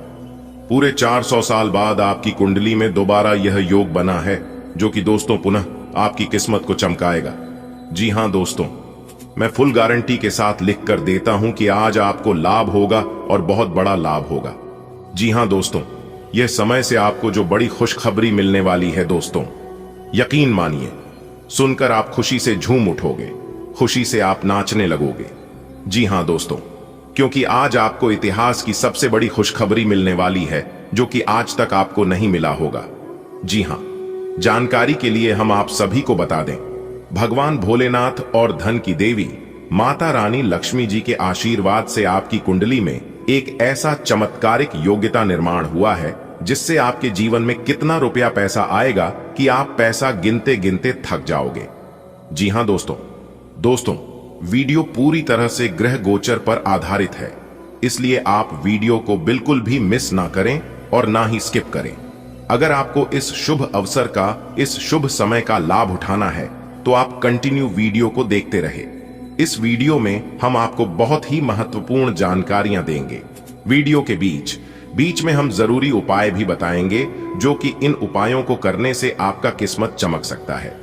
पूरे 400 साल बाद आपकी कुंडली में दोबारा यह योग बना है, जो कि दोस्तों पुनः आपकी किस्मत को चमकाएगा। जी हां दोस्तों, मैं फुल गारंटी के साथ लिख कर देता हूं कि आज आपको लाभ होगा और बहुत बड़ा लाभ होगा। जी हां दोस्तों, यह समय से आपको जो बड़ी खुशखबरी मिलने वाली है दोस्तों, यकीन मानिए, सुनकर आप खुशी से झूम उठोगे, खुशी से आप नाचने लगोगे। जी हां दोस्तों, क्योंकि आज आपको इतिहास की सबसे बड़ी खुशखबरी मिलने वाली है, जो कि आज तक आपको नहीं मिला होगा। जी हां, जानकारी के लिए हम आप सभी को बता दें, भगवान भोलेनाथ और धन की देवी माता रानी लक्ष्मी जी के आशीर्वाद से आपकी कुंडली में एक ऐसा चमत्कारिक योग्यता निर्माण हुआ है, जिससे आपके जीवन में कितना रुपया पैसा आएगा कि आप पैसा गिनते गिनते थक जाओगे। जी हां दोस्तों, वीडियो पूरी तरह से ग्रह गोचर पर आधारित है, इसलिए आप वीडियो को बिल्कुल भी मिस ना करें और ना ही स्किप करें। अगर आपको इस शुभ अवसर का, इस शुभ समय का लाभ उठाना है तो आप कंटिन्यू वीडियो को देखते रहे। इस वीडियो में हम आपको बहुत ही महत्वपूर्ण जानकारियां देंगे। वीडियो के बीच में हम जरूरी उपाय भी बताएंगे, जो कि इन उपायों को करने से आपका किस्मत चमक सकता है।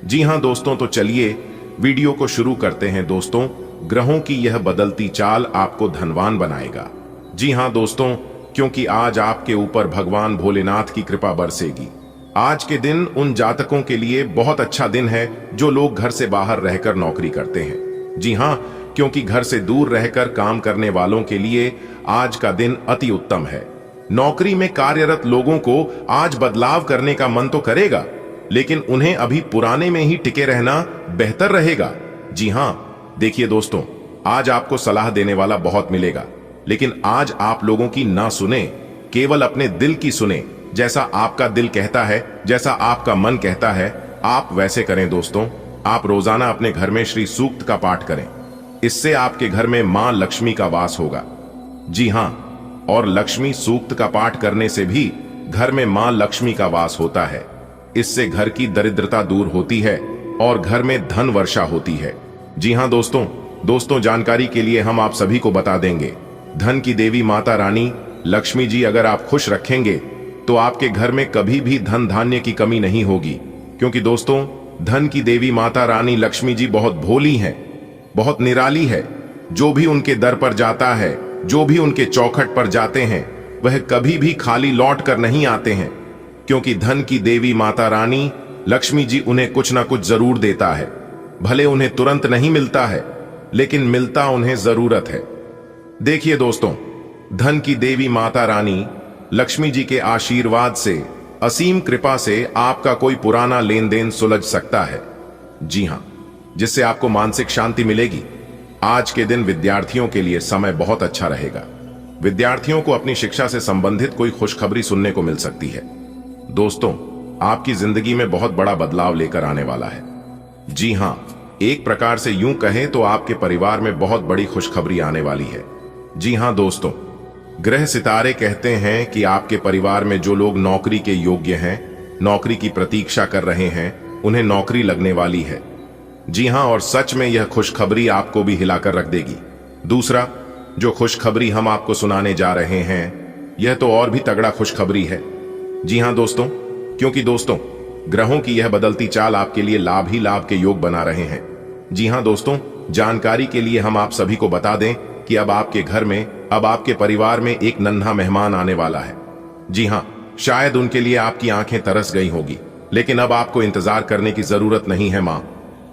जी हां दोस्तों, तो चलिए वीडियो को शुरू करते हैं। दोस्तों, ग्रहों की यह बदलती चाल आपको धनवान बनाएगा। जी हां दोस्तों, क्योंकि आज आपके ऊपर भगवान भोलेनाथ की कृपा बरसेगी। आज के दिन उन जातकों के लिए बहुत अच्छा दिन है जो लोग घर से बाहर रहकर नौकरी करते हैं। जी हां, क्योंकि घर से दूर रहकर काम करने वालों के लिए आज का दिन अति उत्तम है। नौकरी में कार्यरत लोगों को आज बदलाव करने का मन तो करेगा, लेकिन उन्हें अभी पुराने में ही टिके रहना बेहतर रहेगा। जी हां, देखिए दोस्तों, आज आपको सलाह देने वाला बहुत मिलेगा, लेकिन आज आप लोगों की ना सुने, केवल अपने दिल की सुने। जैसा आपका दिल कहता है, जैसा आपका मन कहता है, आप वैसे करें। दोस्तों, आप रोजाना अपने घर में श्री सूक्त का पाठ करें। इससे आपके घर में मां लक्ष्मी का वास होगा। जी हां, और लक्ष्मी सूक्त का पाठ करने से भी घर में मां लक्ष्मी का वास होता है। इससे घर की दरिद्रता दूर होती है और घर में धन वर्षा होती है। जी हां दोस्तों, जानकारी के लिए हम आप सभी को बता देंगे, धन की देवी माता रानी लक्ष्मी जी अगर आप खुश रखेंगे तो आपके घर में कभी भी धन धान्य की कमी नहीं होगी। क्योंकि दोस्तों, धन की देवी माता रानी लक्ष्मी जी बहुत भोली हैं, बहुत निराली है। जो भी उनके दर पर जाता है, जो भी उनके चौखट पर जाते हैं, वह कभी भी खाली लौट कर नहीं आते हैं। क्योंकि धन की देवी माता रानी लक्ष्मी जी उन्हें कुछ ना कुछ जरूर देता है। भले उन्हें तुरंत नहीं मिलता है, लेकिन मिलता उन्हें जरूरत है। देखिए दोस्तों, धन की देवी माता रानी लक्ष्मी जी के आशीर्वाद से, असीम कृपा से आपका कोई पुराना लेन देन सुलझ सकता है। जी हां, जिससे आपको मानसिक शांति मिलेगी। आज के दिन विद्यार्थियों के लिए समय बहुत अच्छा रहेगा। विद्यार्थियों को अपनी शिक्षा से संबंधित कोई खुशखबरी सुनने को मिल सकती है। दोस्तों, आपकी जिंदगी में बहुत बड़ा बदलाव लेकर आने वाला है। जी हां, एक प्रकार से यूं कहें तो आपके परिवार में बहुत बड़ी खुशखबरी आने वाली है। जी हां दोस्तों, ग्रह सितारे कहते हैं कि आपके परिवार में जो लोग नौकरी के योग्य हैं, नौकरी की प्रतीक्षा कर रहे हैं, उन्हें नौकरी लगने वाली है। जी हां, और सच में यह खुशखबरी आपको भी हिलाकर रख देगी। दूसरा, जो खुशखबरी हम आपको सुनाने जा रहे हैं, यह तो और भी तगड़ा खुशखबरी है। जी हां दोस्तों, क्योंकि दोस्तों, ग्रहों की यह बदलती चाल आपके लिए लाभ ही लाभ के योग बना रहे हैं। जी हां दोस्तों, जानकारी के लिए हम आप सभी को बता दें कि अब आपके घर में, अब आपके परिवार में एक नन्हा मेहमान आने वाला है। जी हां, शायद उनके लिए आपकी आंखें तरस गई होगी, लेकिन अब आपको इंतजार करने की जरूरत नहीं है। मां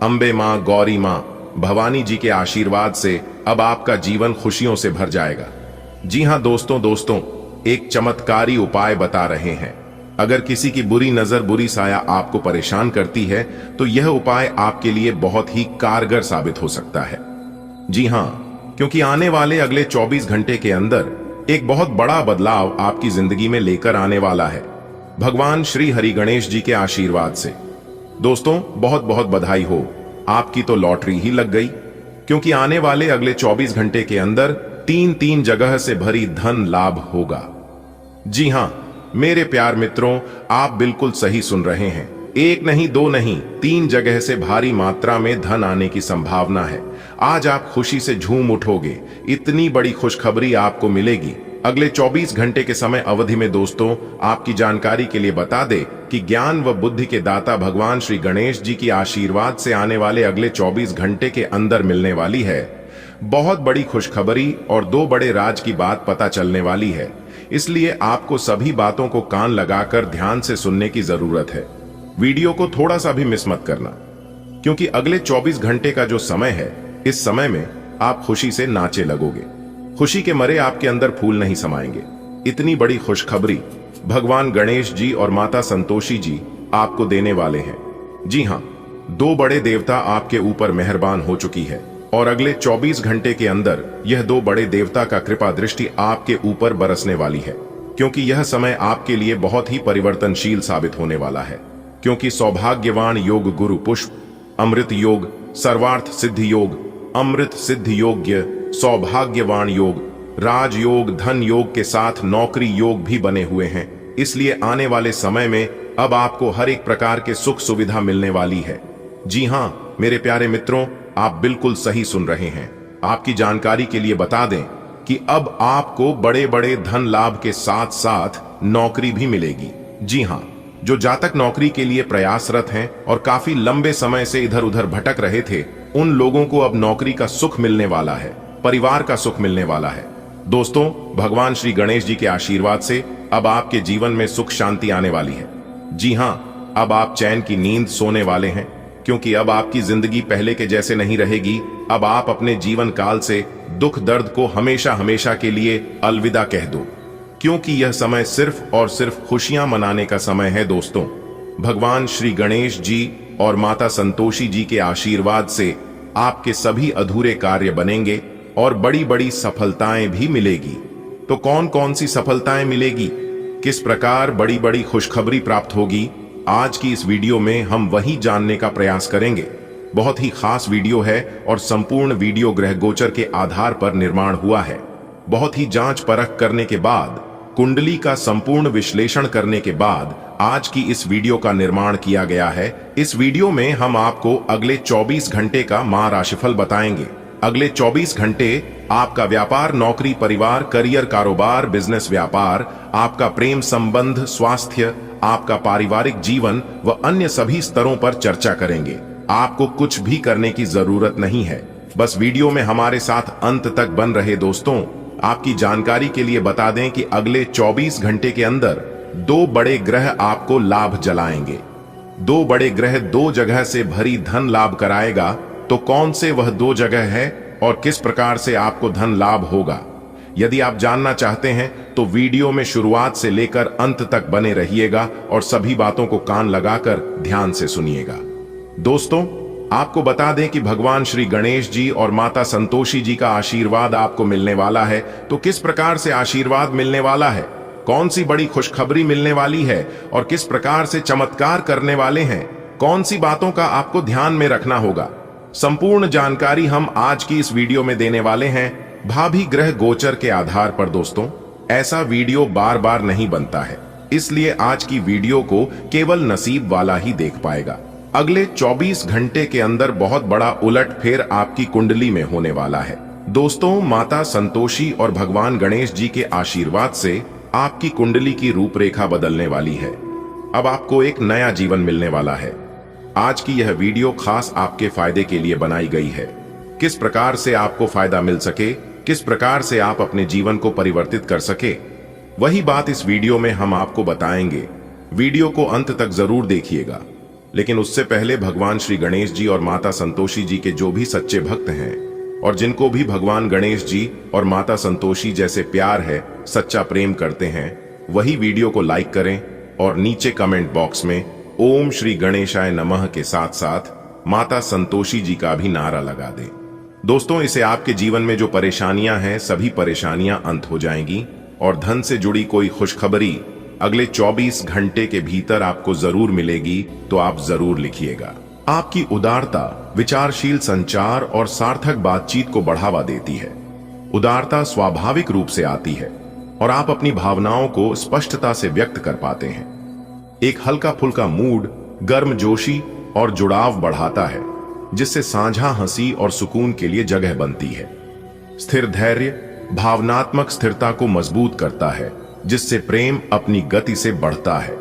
अंबे, मां गौरी, मां भवानी जी के आशीर्वाद से अब आपका जीवन खुशियों से भर जाएगा। जी हां दोस्तों, एक चमत्कारी उपाय बता रहे हैं। अगर किसी की बुरी नजर, बुरी साया आपको परेशान करती है, तो यह उपाय आपके लिए बहुत ही कारगर साबित हो सकता है। जी हां, क्योंकि आने वाले अगले 24 घंटे के अंदर एक बहुत बड़ा बदलाव आपकी जिंदगी में लेकर आने वाला है, भगवान श्री हरि गणेश जी के आशीर्वाद से। दोस्तों, बहुत बहुत बधाई हो, आपकी तो लॉटरी ही लग गई। क्योंकि आने वाले अगले 24 घंटे के अंदर 3 जगह से भरी धन लाभ होगा। जी हां मेरे प्यार मित्रों, आप बिल्कुल सही सुन रहे हैं। एक नहीं, दो नहीं, 3 जगह से भारी मात्रा में धन आने की संभावना है। आज आप खुशी से झूम उठोगे। इतनी बड़ी खुशखबरी आपको मिलेगी अगले 24 घंटे के समय अवधि में। दोस्तों, आपकी जानकारी के लिए बता दें कि ज्ञान व बुद्धि के दाता भगवान श्री गणेश जी की आशीर्वाद से आने वाले अगले 24 घंटे के अंदर मिलने वाली है बहुत बड़ी खुशखबरी, और 2 बड़े राज की बात पता चलने वाली है। इसलिए आपको सभी बातों को कान लगाकर ध्यान से सुनने की जरूरत है। वीडियो को थोड़ा सा भी मिस मत करना, क्योंकि अगले 24 घंटे का जो समय है, इस समय में आप खुशी से नाचे लगोगे। खुशी के मारे आपके अंदर फूल नहीं समाएंगे। इतनी बड़ी खुशखबरी भगवान गणेश जी और माता संतोषी जी आपको देने वाले हैं। जी हां, 2 बड़े देवता आपके ऊपर मेहरबान हो चुकी है, और अगले 24 घंटे के अंदर यह 2 बड़े देवता का कृपा दृष्टि आपके ऊपर बरसने वाली है। क्योंकि यह समय आपके लिए बहुत ही परिवर्तनशील साबित होने वाला है। क्योंकि सौभाग्यवान योग गुरु पुष्प, अमृत योग, सर्वार्थ सिद्धि योग, अमृत सिद्धि योग्य, सौभाग्यवान योग, राजयोग, धन योग के साथ नौकरी योग भी बने हुए हैं। इसलिए आने वाले समय में अब आपको हर एक प्रकार के सुख सुविधा मिलने वाली है। जी हाँ मेरे प्यारे मित्रों, आप बिल्कुल सही सुन रहे हैं। आपकी जानकारी के लिए बता दें कि अब आपको बड़े बड़े धन लाभ के साथ साथ नौकरी भी मिलेगी। जी हाँ, जो जातक नौकरी के लिए प्रयासरत हैं और काफी लंबे समय से इधर उधर भटक रहे थे, उन लोगों को अब नौकरी का सुख मिलने वाला है, परिवार का सुख मिलने वाला है। दोस्तों, भगवान श्री गणेश जी के आशीर्वाद से अब आपके जीवन में सुख शांति आने वाली है। जी हाँ, अब आप चैन की नींद सोने वाले हैं, क्योंकि अब आपकी जिंदगी पहले के जैसे नहीं रहेगी। अब आप अपने जीवन काल से दुख दर्द को हमेशा हमेशा के लिए अलविदा कह दो, क्योंकि यह समय सिर्फ और सिर्फ खुशियां मनाने का समय है। दोस्तों, भगवान श्री गणेश जी और माता संतोषी जी के आशीर्वाद से आपके सभी अधूरे कार्य बनेंगे और बड़ी बड़ी सफलताएं भी मिलेगी। तो कौन कौन सी सफलताएं मिलेगी, किस प्रकार बड़ी बड़ी खुशखबरी प्राप्त होगी, आज की इस वीडियो में हम वही जानने का प्रयास करेंगे। बहुत ही खास वीडियो है और संपूर्ण वीडियो ग्रह गोचर के आधार पर निर्माण हुआ है। बहुत ही जांच परख करने के बाद, कुंडली का संपूर्ण विश्लेषण करने के बाद आज की इस वीडियो का निर्माण किया गया है। इस वीडियो में हम आपको अगले 24 घंटे का माह राशिफल बताएंगे। अगले 24 घंटे आपका व्यापार, नौकरी, परिवार, करियर, कारोबार, बिजनेस, व्यापार, आपका प्रेम संबंध, स्वास्थ्य, आपका पारिवारिक जीवन व अन्य सभी स्तरों पर चर्चा करेंगे। आपको कुछ भी करने की जरूरत नहीं है, बस वीडियो में हमारे साथ अंत तक बन रहे। दोस्तों, आपकी जानकारी के लिए बता दें कि अगले 24 घंटे के अंदर 2 बड़े ग्रह आपको लाभ जलाएंगे। 2 बड़े ग्रह 2 जगह से भरी धन लाभ कराएगा। तो कौन से वह 2 जगह है और किस प्रकार से आपको धन लाभ होगा, यदि आप जानना चाहते हैं तो वीडियो में शुरुआत से लेकर अंत तक बने रहिएगा और सभी बातों को कान लगाकर ध्यान से सुनिएगा। दोस्तों, आपको बता दें कि भगवान श्री गणेश जी और माता संतोषी जी का आशीर्वाद आपको मिलने वाला है। तो किस प्रकार से आशीर्वाद मिलने वाला है, कौन सी बड़ी खुशखबरी मिलने वाली है और किस प्रकार से चमत्कार करने वाले हैं, कौन सी बातों का आपको ध्यान में रखना होगा, संपूर्ण जानकारी हम आज की इस वीडियो में देने वाले हैं, भाभी ग्रह गोचर के आधार पर। दोस्तों, ऐसा वीडियो बार बार नहीं बनता है, इसलिए आज की वीडियो को केवल नसीब वाला ही देख पाएगा। अगले 24 घंटे के अंदर बहुत बड़ा उलटफेर आपकी कुंडली में होने वाला है। दोस्तों, माता संतोषी और भगवान गणेश जी के आशीर्वाद से आपकी कुंडली की रूपरेखा बदलने वाली है। अब आपको एक नया जीवन मिलने वाला है। आज की यह वीडियो खास आपके फायदे के लिए बनाई गई है। किस प्रकार से आपको फायदा मिल सके, किस प्रकार से आप अपने जीवन को परिवर्तित कर सके, वही बात इस वीडियो में हम आपको बताएंगे। वीडियो को अंत तक जरूर देखिएगा। लेकिन उससे पहले भगवान श्री गणेश जी और माता संतोषी जी के जो भी सच्चे भक्त हैं और जिनको भी भगवान गणेश जी और माता संतोषी जैसे प्यार है, सच्चा प्रेम करते हैं, वही वीडियो को लाइक करें और नीचे कमेंट बॉक्स में ओम श्री गणेशाय नमः के साथ साथ माता संतोषी जी का भी नारा लगा दें। दोस्तों, इसे आपके जीवन में जो परेशानियां हैं, सभी परेशानियां अंत हो जाएंगी और धन से जुड़ी कोई खुशखबरी अगले 24 घंटे के भीतर आपको जरूर मिलेगी। तो आप जरूर लिखिएगा। आपकी उदारता, विचारशील संचार और सार्थक बातचीत को बढ़ावा देती है। उदारता स्वाभाविक रूप से आती है और आप अपनी भावनाओं को स्पष्टता से व्यक्त कर पाते हैं। एक हल्का फुल्का मूड गर्मजोशी और जुड़ाव बढ़ाता है, जिससे साझा हंसी और सुकून के लिए जगह बनती है। स्थिर धैर्य भावनात्मक स्थिरता को मजबूत करता है, जिससे प्रेम अपनी गति से बढ़ता है।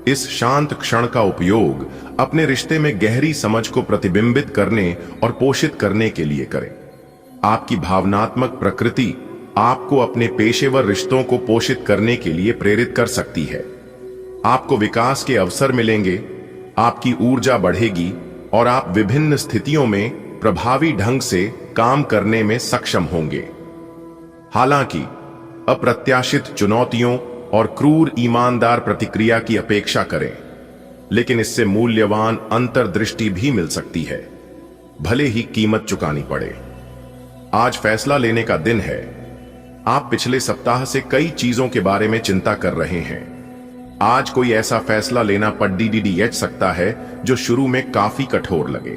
इस शांत क्षण का उपयोग अपने रिश्ते में गहरी समझ को प्रतिबिंबित करने और पोषित करने के लिए करें। आपकी भावनात्मक प्रकृति आपको अपने पेशेवर रिश्तों को पोषित करने के लिए प्रेरित कर सकती है। आपको विकास के अवसर मिलेंगे, आपकी ऊर्जा बढ़ेगी और आप विभिन्न स्थितियों में प्रभावी ढंग से काम करने में सक्षम होंगे। हालांकि अप्रत्याशित चुनौतियों और क्रूर ईमानदार प्रतिक्रिया की अपेक्षा करें, लेकिन इससे मूल्यवान अंतर्दृष्टि भी मिल सकती है, भले ही कीमत चुकानी पड़े। आज फैसला लेने का दिन है। आप पिछले सप्ताह से कई चीजों के बारे में चिंता कर रहे हैं। आज कोई ऐसा फैसला लेना पड़ सकता है जो शुरू में काफी कठोर लगे,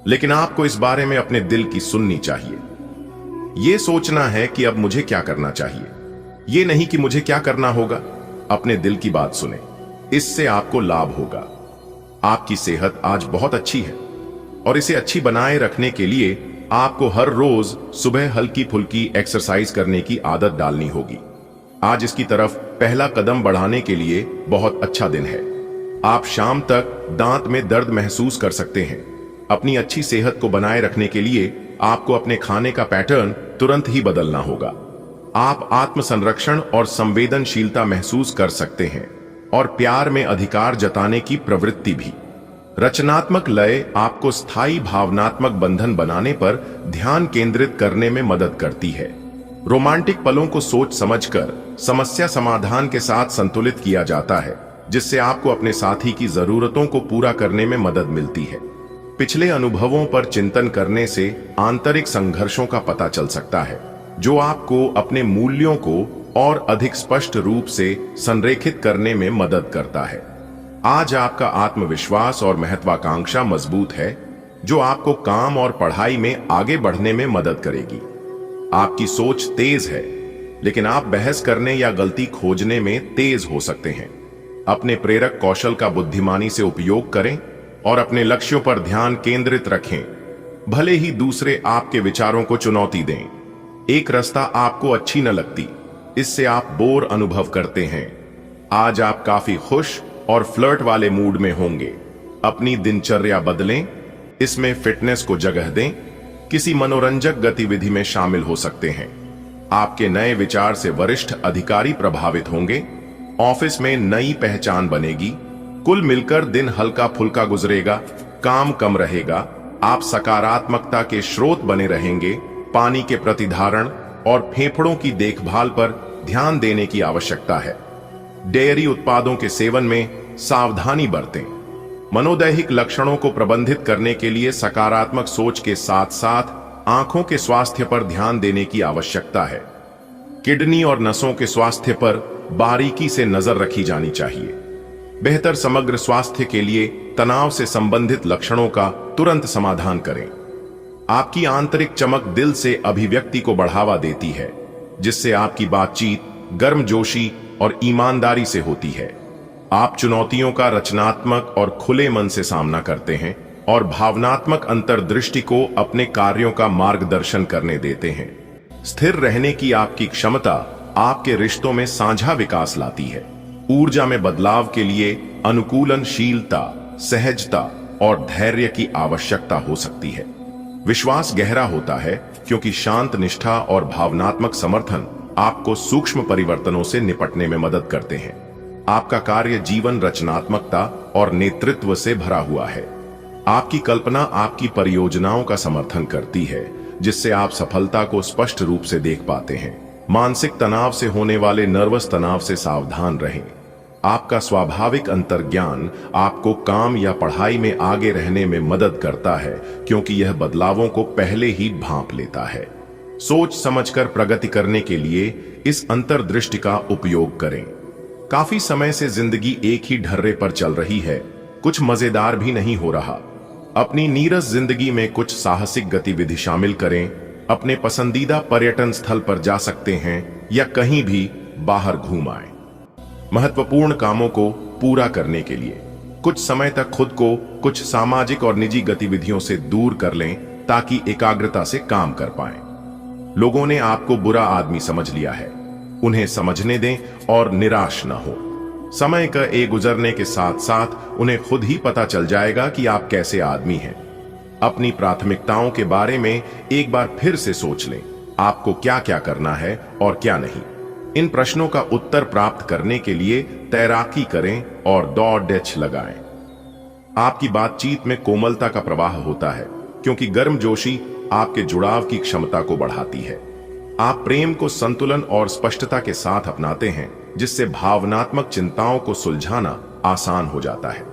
लेकिन आपको इस बारे में अपने दिल की सुननी चाहिए। यह सोचना है कि अब मुझे क्या करना चाहिए, ये नहीं कि मुझे क्या करना होगा। अपने दिल की बात सुने, इससे आपको लाभ होगा। आपकी सेहत आज बहुत अच्छी है और इसे अच्छी बनाए रखने के लिए आपको हर रोज सुबह हल्की फुल्की एक्सरसाइज करने की आदत डालनी होगी। आज इसकी तरफ पहला कदम बढ़ाने के लिए बहुत अच्छा दिन है। आप शाम तक दांत में दर्द महसूस कर सकते हैं। अपनी अच्छी सेहत को बनाए रखने के लिए आपको अपने खाने का पैटर्न तुरंत ही बदलना होगा। आप आत्म संरक्षण और संवेदनशीलता महसूस कर सकते हैं और प्यार में अधिकार जताने की प्रवृत्ति भी। रचनात्मक लय आपको स्थायी भावनात्मक बंधन बनाने पर ध्यान केंद्रित करने में मदद करती है। रोमांटिक पलों को सोच समझकर समस्या समाधान के साथ संतुलित किया जाता है, जिससे आपको अपने साथी की जरूरतों को पूरा करने में मदद मिलती है। पिछले अनुभवों पर चिंतन करने से आंतरिक संघर्षों का पता चल सकता है, जो आपको अपने मूल्यों को और अधिक स्पष्ट रूप से संरेखित करने में मदद करता है। आज आपका आत्मविश्वास और महत्वाकांक्षा मजबूत है, जो आपको काम और पढ़ाई में आगे बढ़ने में मदद करेगी। आपकी सोच तेज है, लेकिन आप बहस करने या गलती खोजने में तेज हो सकते हैं। अपने प्रेरक कौशल का बुद्धिमानी से उपयोग करें और अपने लक्ष्यों पर ध्यान केंद्रित रखें, भले ही दूसरे आपके विचारों को चुनौती दें। एक रास्ता आपको अच्छी न लगती, इससे आप बोर अनुभव करते हैं। आज आप काफी खुश और फ्लर्ट वाले मूड में होंगे। अपनी दिनचर्या बदलें, इसमें फिटनेस को जगह दें, किसी मनोरंजक गतिविधि में शामिल हो सकते हैं। आपके नए विचार से वरिष्ठ अधिकारी प्रभावित होंगे। ऑफिस में नई पहचान बनेगी। कुल मिलकर दिन हल्का फुल्का गुजरेगा, काम कम रहेगा। आप सकारात्मकता के स्रोत बने रहेंगे। पानी के प्रतिधारण और फेफड़ों की देखभाल पर ध्यान देने की आवश्यकता है। डेयरी उत्पादों के सेवन में सावधानी बरतें। मनोदैहिक लक्षणों को प्रबंधित करने के लिए सकारात्मक सोच के साथ साथ आंखों के स्वास्थ्य पर ध्यान देने की आवश्यकता है। किडनी और नसों के स्वास्थ्य पर बारीकी से नजर रखी जानी चाहिए। बेहतर समग्र स्वास्थ्य के लिए तनाव से संबंधित लक्षणों का तुरंत समाधान करें। आपकी आंतरिक चमक दिल से अभिव्यक्ति को बढ़ावा देती है, जिससे आपकी बातचीत गर्मजोशी और ईमानदारी से होती है। आप चुनौतियों का रचनात्मक और खुले मन से सामना करते हैं और भावनात्मक अंतर्दृष्टि को अपने कार्यों का मार्गदर्शन करने देते हैं। स्थिर रहने की आपकी क्षमता आपके रिश्तों में साझा विकास लाती है। ऊर्जा में बदलाव के लिए अनुकूलनशीलता, सहजता और धैर्य की आवश्यकता हो सकती है। विश्वास गहरा होता है क्योंकि शांत निष्ठा और भावनात्मक समर्थन आपको सूक्ष्म परिवर्तनों से निपटने में मदद करते हैं। आपका कार्य जीवन रचनात्मकता और नेतृत्व से भरा हुआ है। आपकी कल्पना आपकी परियोजनाओं का समर्थन करती है, जिससे आप सफलता को स्पष्ट रूप से देख पाते हैं। मानसिक तनाव से होने वाले नर्वस तनाव से सावधान रहें। आपका स्वाभाविक अंतर्ज्ञान आपको काम या पढ़ाई में आगे रहने में मदद करता है, क्योंकि यह बदलावों को पहले ही भांप लेता है। सोच समझकर प्रगति करने के लिए इस अंतर्दृष्टि का उपयोग करें। काफी समय से जिंदगी एक ही ढर्रे पर चल रही है, कुछ मजेदार भी नहीं हो रहा। अपनी नीरस जिंदगी में कुछ साहसिक गतिविधि शामिल करें। अपने पसंदीदा पर्यटन स्थल पर जा सकते हैं या कहीं भी बाहर घूम आए। महत्वपूर्ण कामों को पूरा करने के लिए कुछ समय तक खुद को कुछ सामाजिक और निजी गतिविधियों से दूर कर लें, ताकि एकाग्रता से काम कर पाएं। लोगों ने आपको बुरा आदमी समझ लिया है, उन्हें समझने दें और निराश न हो। समय का गुजरने के साथ साथ उन्हें खुद ही पता चल जाएगा कि आप कैसे आदमी हैं। अपनी प्राथमिकताओं के बारे में एक बार फिर से सोच लें, आपको क्या क्या करना है और क्या नहीं। इन प्रश्नों का उत्तर प्राप्त करने के लिए तैराकी करें और दौड़ लगाएं। आपकी बातचीत में कोमलता का प्रवाह होता है, क्योंकि गर्मजोशी आपके जुड़ाव की क्षमता को बढ़ाती है। आप प्रेम को संतुलन और स्पष्टता के साथ अपनाते हैं, जिससे भावनात्मक चिंताओं को सुलझाना आसान हो जाता है।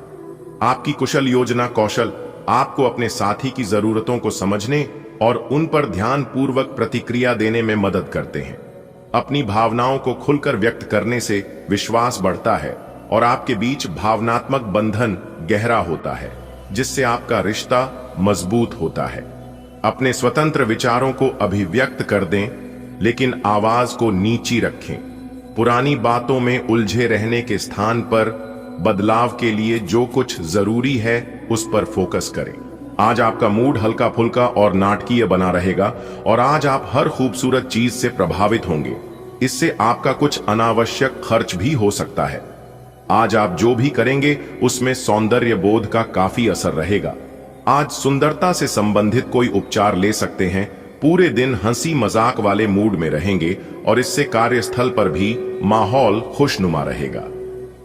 आपकी कुशल योजना कौशल आपको अपने साथी की जरूरतों को समझने और उन पर ध्यान पूर्वक प्रतिक्रिया देने में मदद करते हैं। अपनी भावनाओं को खुलकर व्यक्त करने से विश्वास बढ़ता है और आपके बीच भावनात्मक बंधन गहरा होता है, जिससे आपका रिश्ता मजबूत होता है। अपने स्वतंत्र विचारों को अभिव्यक्त कर दें, लेकिन आवाज को नीची रखें। पुरानी बातों में उलझे रहने के स्थान पर बदलाव के लिए जो कुछ जरूरी है उस पर फोकस करें। आज आपका मूड हल्का फुल्का और नाटकीय बना रहेगा और आज आप हर खूबसूरत चीज से प्रभावित होंगे। इससे आपका कुछ अनावश्यक खर्च भी हो सकता है। आज आप जो भी करेंगे उसमें सौंदर्य बोध का काफी असर रहेगा। आज सुंदरता से संबंधित कोई उपचार ले सकते हैं। पूरे दिन हंसी मजाक वाले मूड में रहेंगे और इससे कार्यस्थल पर भी माहौल खुशनुमा रहेगा।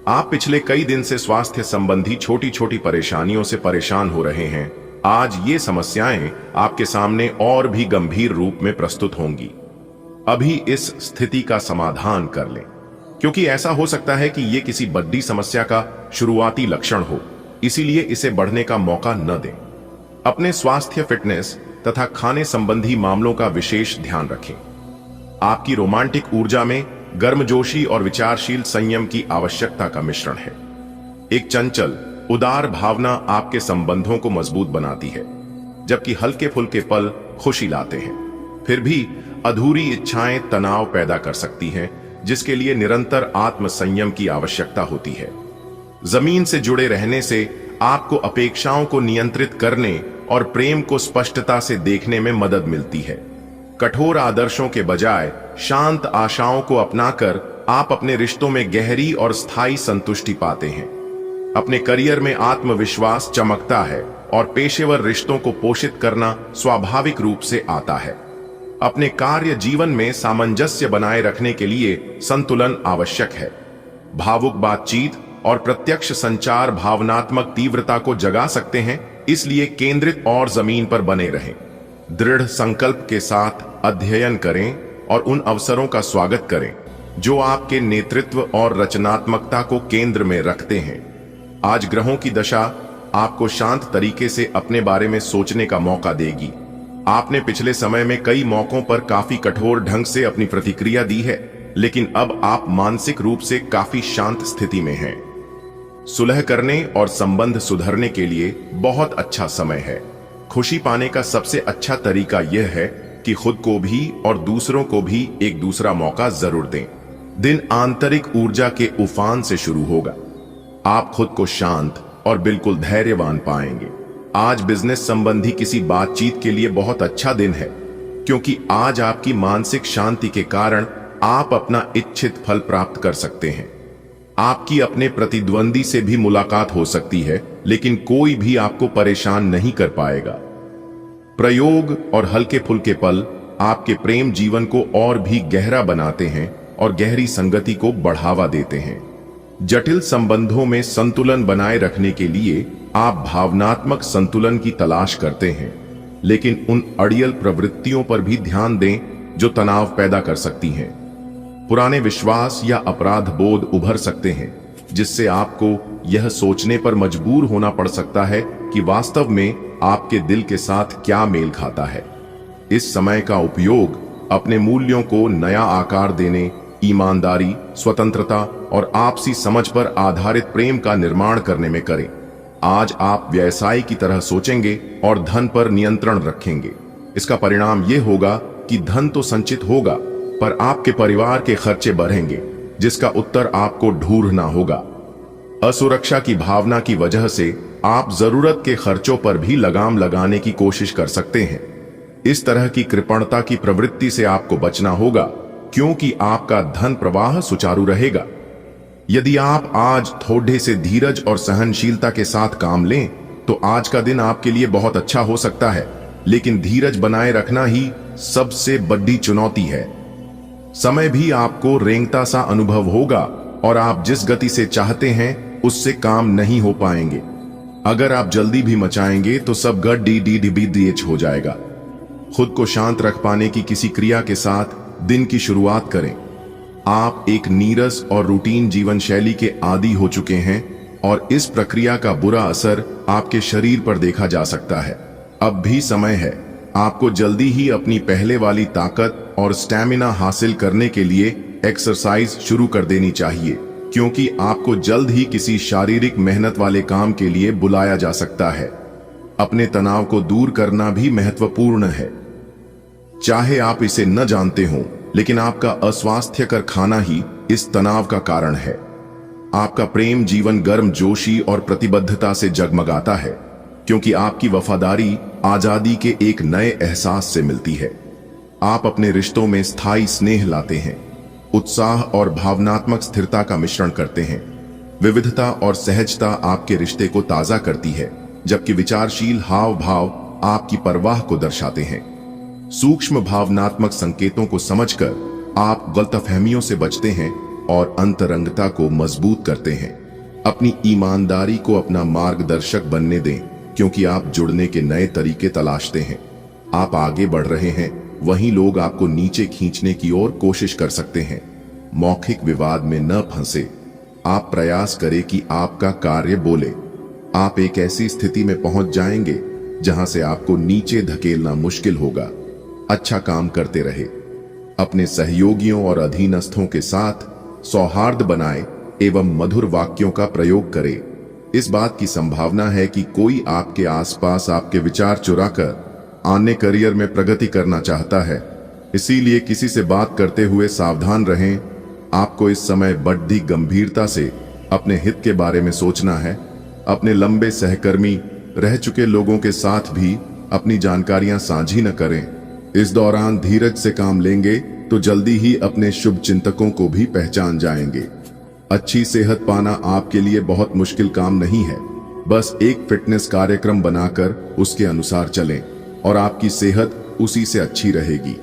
आप पिछले कई दिन से स्वास्थ्य संबंधी छोटी छोटी परेशानियों से परेशान हो रहे हैं। आज ये समस्याएं आपके सामने और भी गंभीर रूप में प्रस्तुत होंगी। अभी इस स्थिति का समाधान कर लें, क्योंकि ऐसा हो सकता है कि ये किसी बड़ी समस्या का शुरुआती लक्षण हो, इसीलिए इसे बढ़ने का मौका न दें। अपने स्वास्थ्य, फिटनेस तथा खाने संबंधी मामलों का विशेष ध्यान रखें। आपकी रोमांटिक ऊर्जा में गर्मजोशी और विचारशील संयम की आवश्यकता का मिश्रण है। एक चंचल, उदार भावना आपके संबंधों को मजबूत बनाती है, जबकि हल्के फुल्के पल खुशी लाते हैं। फिर भी अधूरी इच्छाएं तनाव पैदा कर सकती हैं, जिसके लिए निरंतर आत्म संयम की आवश्यकता होती है। जमीन से जुड़े रहने से आपको अपेक्षाओं को नियंत्रित करने और प्रेम को स्पष्टता से देखने में मदद मिलती है। कठोर आदर्शों के बजाय शांत आशाओं को अपनाकर आप अपने रिश्तों में गहरी और स्थायी संतुष्टि पाते हैं। अपने करियर में आत्मविश्वास चमकता है और पेशेवर रिश्तों को पोषित करना स्वाभाविक रूप से आता है। अपने कार्य जीवन में सामंजस्य बनाए रखने के लिए संतुलन आवश्यक है। भावुक बातचीत और प्रत्यक्ष संचार भावनात्मक तीव्रता को जगा सकते हैं, इसलिए केंद्रित और जमीन पर बने रहें। दृढ़ संकल्प के साथ अध्ययन करें और उन अवसरों का स्वागत करें जो आपके नेतृत्व और रचनात्मकता को केंद्र में रखते हैं। आज ग्रहों की दशा आपको शांत तरीके से अपने बारे में सोचने का मौका देगी। आपने पिछले समय में कई मौकों पर काफी कठोर ढंग से अपनी प्रतिक्रिया दी है, लेकिन अब आप मानसिक रूप से काफी शांत स्थिति में हैं। सुलह करने और संबंध सुधरने के लिए बहुत अच्छा समय है। खुशी पाने का सबसे अच्छा तरीका यह है कि खुद को भी और दूसरों को भी एक दूसरा मौका जरूर दें। दिन आंतरिक ऊर्जा के उफान से शुरू होगा। आप खुद को शांत और बिल्कुल धैर्यवान पाएंगे। आज बिजनेस संबंधी किसी बातचीत के लिए बहुत अच्छा दिन है, क्योंकि आज आपकी मानसिक शांति के कारण आप अपना इच्छित फल प्राप्त कर सकते हैं। आपकी अपने प्रतिद्वंदी से भी मुलाकात हो सकती है, लेकिन कोई भी आपको परेशान नहीं कर पाएगा। प्रयोग और हल्के फुल्के पल आपके प्रेम जीवन को और भी गहरा बनाते हैं और गहरी संगति को बढ़ावा देते हैं। जटिल संबंधों में संतुलन बनाए रखने के लिए आप भावनात्मक संतुलन की तलाश करते हैं, लेकिन उन अड़ियल प्रवृत्तियों पर भी ध्यान दें जो तनाव पैदा कर सकती हैं। पुराने विश्वास या अपराध बोध उभर सकते हैं, जिससे आपको यह सोचने पर मजबूर होना पड़ सकता है कि वास्तव में आपके दिल के साथ क्या मेल खाता है। इस समय का उपयोग अपने मूल्यों को नया आकार देने, ईमानदारी, स्वतंत्रता और आपसी समझ पर आधारित प्रेम का निर्माण करने में करें। आज आप व्यवसाय की तरह सोचेंगे और धन पर नियंत्रण रखेंगे। इसका परिणाम यह होगा कि धन तो संचित होगा, पर आपके परिवार के खर्चे बढ़ेंगे, जिसका उत्तर आपको ढूंढना होगा। असुरक्षा की भावना की वजह से आप जरूरत के खर्चों पर भी लगाम लगाने की कोशिश कर सकते हैं। इस तरह की कृपणता की प्रवृत्ति से आपको बचना होगा, क्योंकि आपका धन प्रवाह सुचारू रहेगा। यदि आप आज थोड़े से धीरज और सहनशीलता के साथ काम लें, तो आज का दिन आपके लिए बहुत अच्छा हो सकता है, लेकिन धीरज बनाए रखना ही सबसे बड़ी चुनौती है। समय भी आपको रेंगता सा अनुभव होगा और आप जिस गति से चाहते हैं उससे काम नहीं हो पाएंगे। अगर आप जल्दी भी मचाएंगे तो सब गड़बड़ हो जाएगा। खुद को शांत रख पाने की किसी क्रिया के साथ दिन की शुरुआत करें। आप एक नीरस और रूटीन जीवन शैली के आदी हो चुके हैं और इस प्रक्रिया का बुरा असर आपके शरीर पर देखा जा सकता है। अब भी समय है आपको जल्दी ही अपनी पहले वाली ताकत और स्टैमिना हासिल करने के लिए एक्सरसाइज शुरू कर देनी चाहिए, क्योंकि आपको जल्द ही किसी शारीरिक मेहनत वाले काम के लिए बुलाया जा सकता है। अपने तनाव को दूर करना भी महत्वपूर्ण है। चाहे आप इसे न जानते हो, लेकिन आपका अस्वास्थ्यकर खाना ही इस तनाव का कारण है। आपका प्रेम जीवन गर्मजोशी और प्रतिबद्धता से जगमगाता है, क्योंकि आपकी वफादारी आजादी के एक नए एहसास से मिलती है। आप अपने रिश्तों में स्थायी स्नेह लाते हैं, उत्साह और भावनात्मक स्थिरता का मिश्रण करते हैं। विविधता और सहजता आपके रिश्ते को ताजा करती है, जबकि विचारशील हाव भाव आपकी परवाह को दर्शाते हैं। सूक्ष्म भावनात्मक संकेतों को समझकर आप गलतफहमियों से बचते हैं और अंतरंगता को मजबूत करते हैं। अपनी ईमानदारी को अपना मार्गदर्शक बनने दें, क्योंकि आप जुड़ने के नए तरीके तलाशते हैं। आप आगे बढ़ रहे हैं, वहीं लोग आपको नीचे खींचने की ओर कोशिश कर सकते हैं। मौखिक विवाद में न फंसे। आप प्रयास करें कि आपका कार्य बोले। आप एक ऐसी स्थिति में पहुंच जाएंगे जहां से आपको नीचे धकेलना मुश्किल होगा। अच्छा काम करते रहे। अपने सहयोगियों और अधीनस्थों के साथ सौहार्द बनाए एवं मधुर वाक्यों का प्रयोग करें। इस बात की संभावना है कि कोई आपके आसपास आपके विचार चुराकर आने करियर में प्रगति करना चाहता है। इसीलिए किसी से बात करते हुए सावधान रहें। आपको इस समय बड़ी गंभीरता से अपने हित के बारे में सोचना है। अपने लंबे सहकर्मी रह चुके लोगों के साथ भी अपनी जानकारियां साझी न करें। इस दौरान धीरज से काम लेंगे तो जल्दी ही अपने शुभ चिंतकों को भी पहचान जाएंगे। अच्छी सेहत पाना आपके लिए बहुत मुश्किल काम नहीं है। बस एक फिटनेस कार्यक्रम बनाकर उसके अनुसार चलें और आपकी सेहत उसी से अच्छी रहेगी।